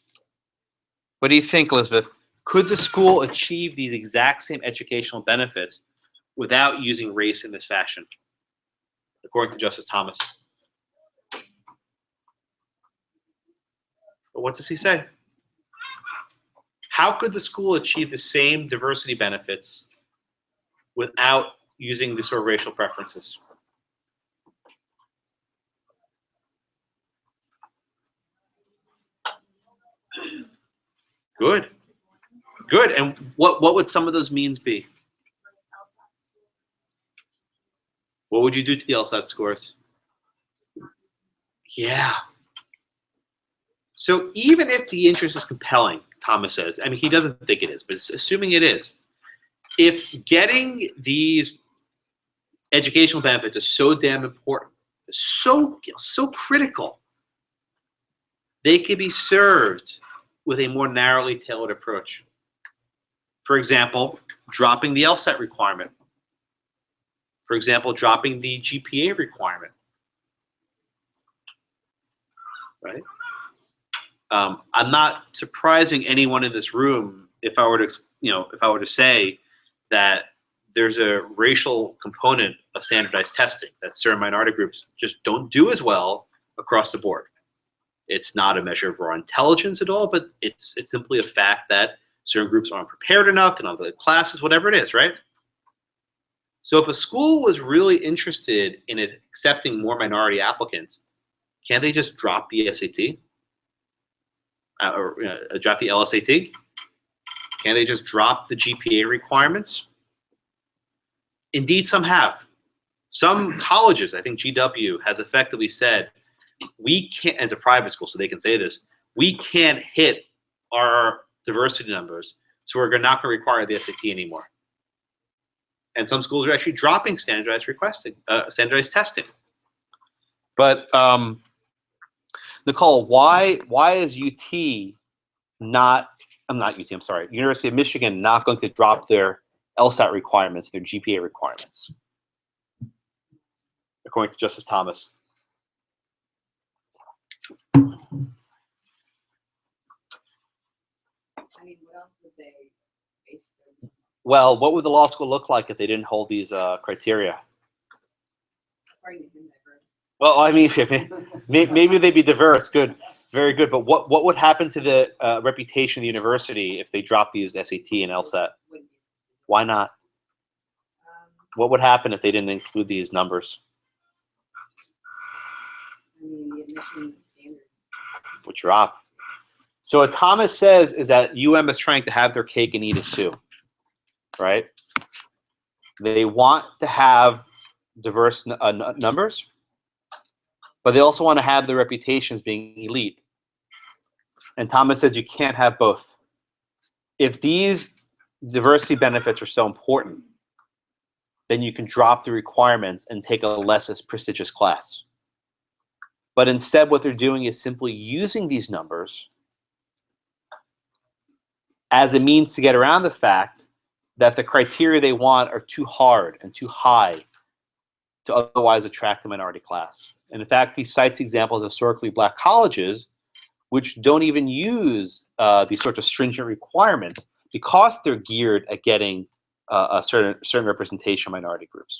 What do you think, Elizabeth? Could the school achieve these exact same educational benefits without using race in this fashion, according to Justice Thomas? But what does he say? How could the school achieve the same diversity benefits without using these sort of racial preferences? Good. Good. And what would some of those means be? What would you do to the LSAT scores? Yeah. So even if the interest is compelling, Thomas says. I mean, he doesn't think it is, but it's assuming it is. If getting these educational benefits is so damn important, so critical, they could be served with a more narrowly tailored approach. For example, dropping the LSAT requirement. For example, dropping the GPA requirement. Right? I'm not surprising anyone in this room if I were to say that there's a racial component of standardized testing that certain minority groups just don't do as well across the board. It's not a measure of raw intelligence at all, but it's simply a fact that certain groups aren't prepared enough in other classes, whatever it is, right? So if a school was really interested in accepting more minority applicants, can't they just drop the SAT? Or drop the LSAT? Can't they just drop the GPA requirements? Indeed, some have. Some colleges, I think GW has effectively said, we can't, as a private school, so they can say this, we can't hit our diversity numbers, so we're not going to require the SAT anymore. And some schools are actually dropping standardized testing. But Nicole, why is UT not? I'm sorry. University of Michigan not going to drop their LSAT requirements, their GPA requirements, according to Justice Thomas? I mean, what else would they base their? Well, what would the law school look like if they didn't hold these criteria? According to him, diverse. Well, I mean, maybe they'd be diverse. Good, very good. But what would happen to the reputation of the university if they dropped these SAT and LSAT? Why not? What would happen if they didn't include these numbers? I mean, the admissions standards would drop. So what Thomas says is that UM is trying to have their cake and eat it too, right? They want to have diverse numbers, but they also want to have their reputations being elite. And Thomas says you can't have both. If these diversity benefits are so important, then you can drop the requirements and take a less prestigious class. But instead, what they're doing is simply using these numbers as a means to get around the fact that the criteria they want are too hard and too high to otherwise attract a minority class. And in fact, he cites examples of historically black colleges which don't even use these sorts of stringent requirements because they're geared at getting a certain representation of minority groups.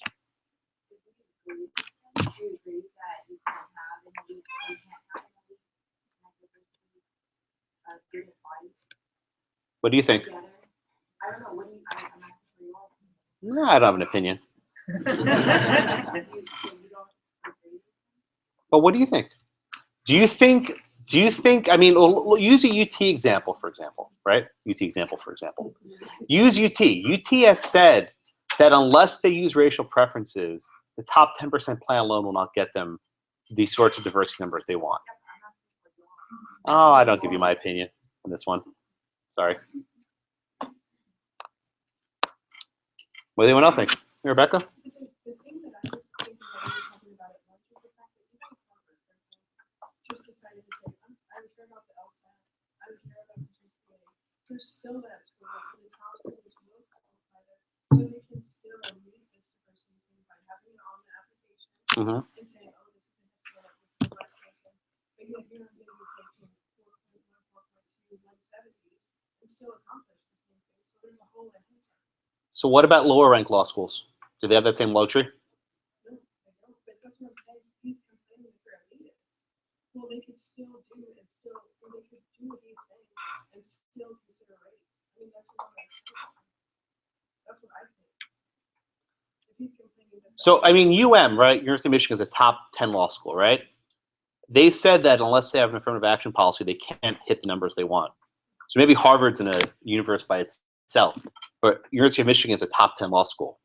What do you think? I don't know. What do you? I'm asking for your opinion. No, I don't have an opinion. But what do you think? Do you think, I mean, use a UT example, for example, right? UT example, for example. Use UT. UT has said that unless they use racial preferences, the top 10% plan alone will not get them these sorts of diversity numbers they want. Oh, I don't give you my opinion on this one. Sorry. What do anyone else think? Rebecca? The thing that I was thinking when you were talking about it once was the fact that even Harvard, for example, just decided to say, I don't care about the LSAT, I don't care about the GPA. There's still that school, and the top students will still apply there, so they can still meet this diversity by having it on the application and saying, oh, this is a Hispanic, this is a black person. But yet you're not going to be taking 4.1, 4.2, 170s and still accomplish the same thing. So there's a whole enhancement. So what about lower ranked law schools? Do they have that same luxury? No, they don't. But that's what I'm saying. He's complaining for elitists. Well, they could still do and still, or they could do what he's saying and still consider race. I mean, that's what I think. If he's complaining that. So, I mean, UM, right? University of Michigan is a top 10 law school, right? They said that unless they have an affirmative action policy, they can't hit the numbers they want. So maybe Harvard's in a universe by itself, but University of Michigan is a top 10 law school.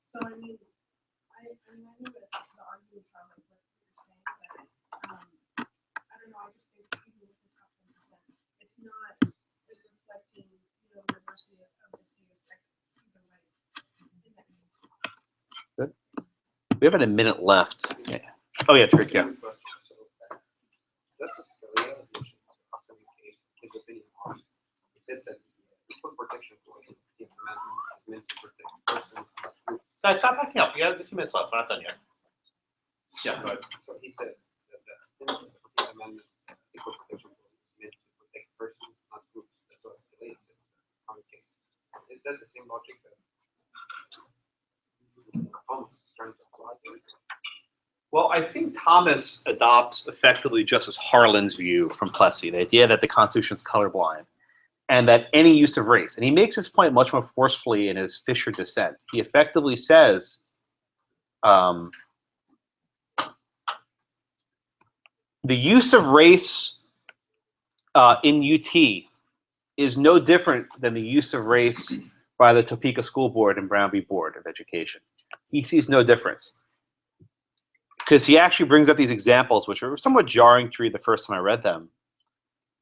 So I mean, with Tom, like what you're saying, but, I don't know, I just think even with the top 10%, it's not like reflecting, diversity of the state of Texas, either way. Good. We have about a minute left. Yeah. Oh yeah, Trick, yeah. Justice Scalia, in the custody case, his opinion on, he said that the equal protection for the amendment is meant to protect persons, not groups. Guys, stop backing up. You got 2 minutes left. We're not done yet. Yeah, go ahead. So he said that the intention of the amendment, equal protection is meant to protect persons, not groups. That's what Scalia said on the case. Is that the same logic that Thomas is trying to apply here? Well, I think Thomas adopts effectively Justice Harlan's view from Plessy, the idea that the Constitution is colorblind, and that any use of race, and he makes this point much more forcefully in his Fisher dissent. He effectively says, the use of race in UT is no different than the use of race by the Topeka School Board and Brown v. Board of Education. He sees no difference. Because he actually brings up these examples, which were somewhat jarring to read the first time I read them,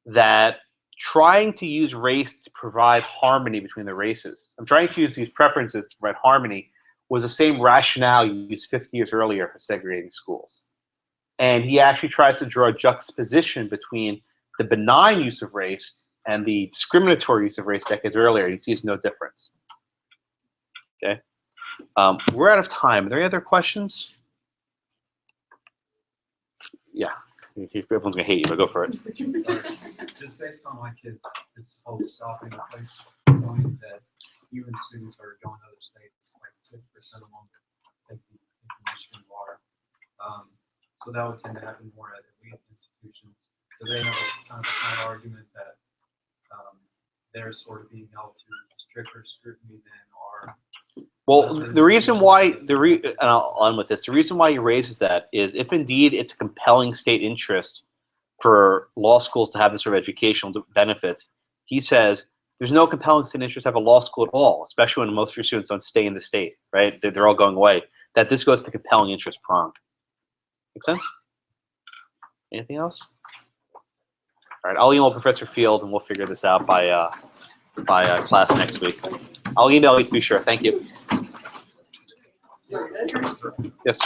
that trying to use race to provide harmony between the races, I'm trying to use these preferences to provide harmony, was the same rationale used 50 years earlier for segregating schools. And he actually tries to draw a juxtaposition between the benign use of race and the discriminatory use of race decades earlier. He sees no difference. Okay, we're out of time. Are there any other questions? Yeah, everyone's gonna hate you, but go for it. Just based on like his whole stopping place point that UN students are going to other states, like 6% of them take the Michigan bar. So that would tend to happen more at elite institutions. So they have a kind of argument that they're sort of being held to stricter scrutiny than our. Well, the reason why and I'll end with this. The reason why he raises that is if indeed it's a compelling state interest for law schools to have this sort of educational benefits, he says there's no compelling state interest to have a law school at all, especially when most of your students don't stay in the state, right? They're all going away. That this goes to the compelling interest prong. Make sense? Anything else? All right, I'll email Professor Field and we'll figure this out by class next week. I'll email you to be sure. Thank you. Yes.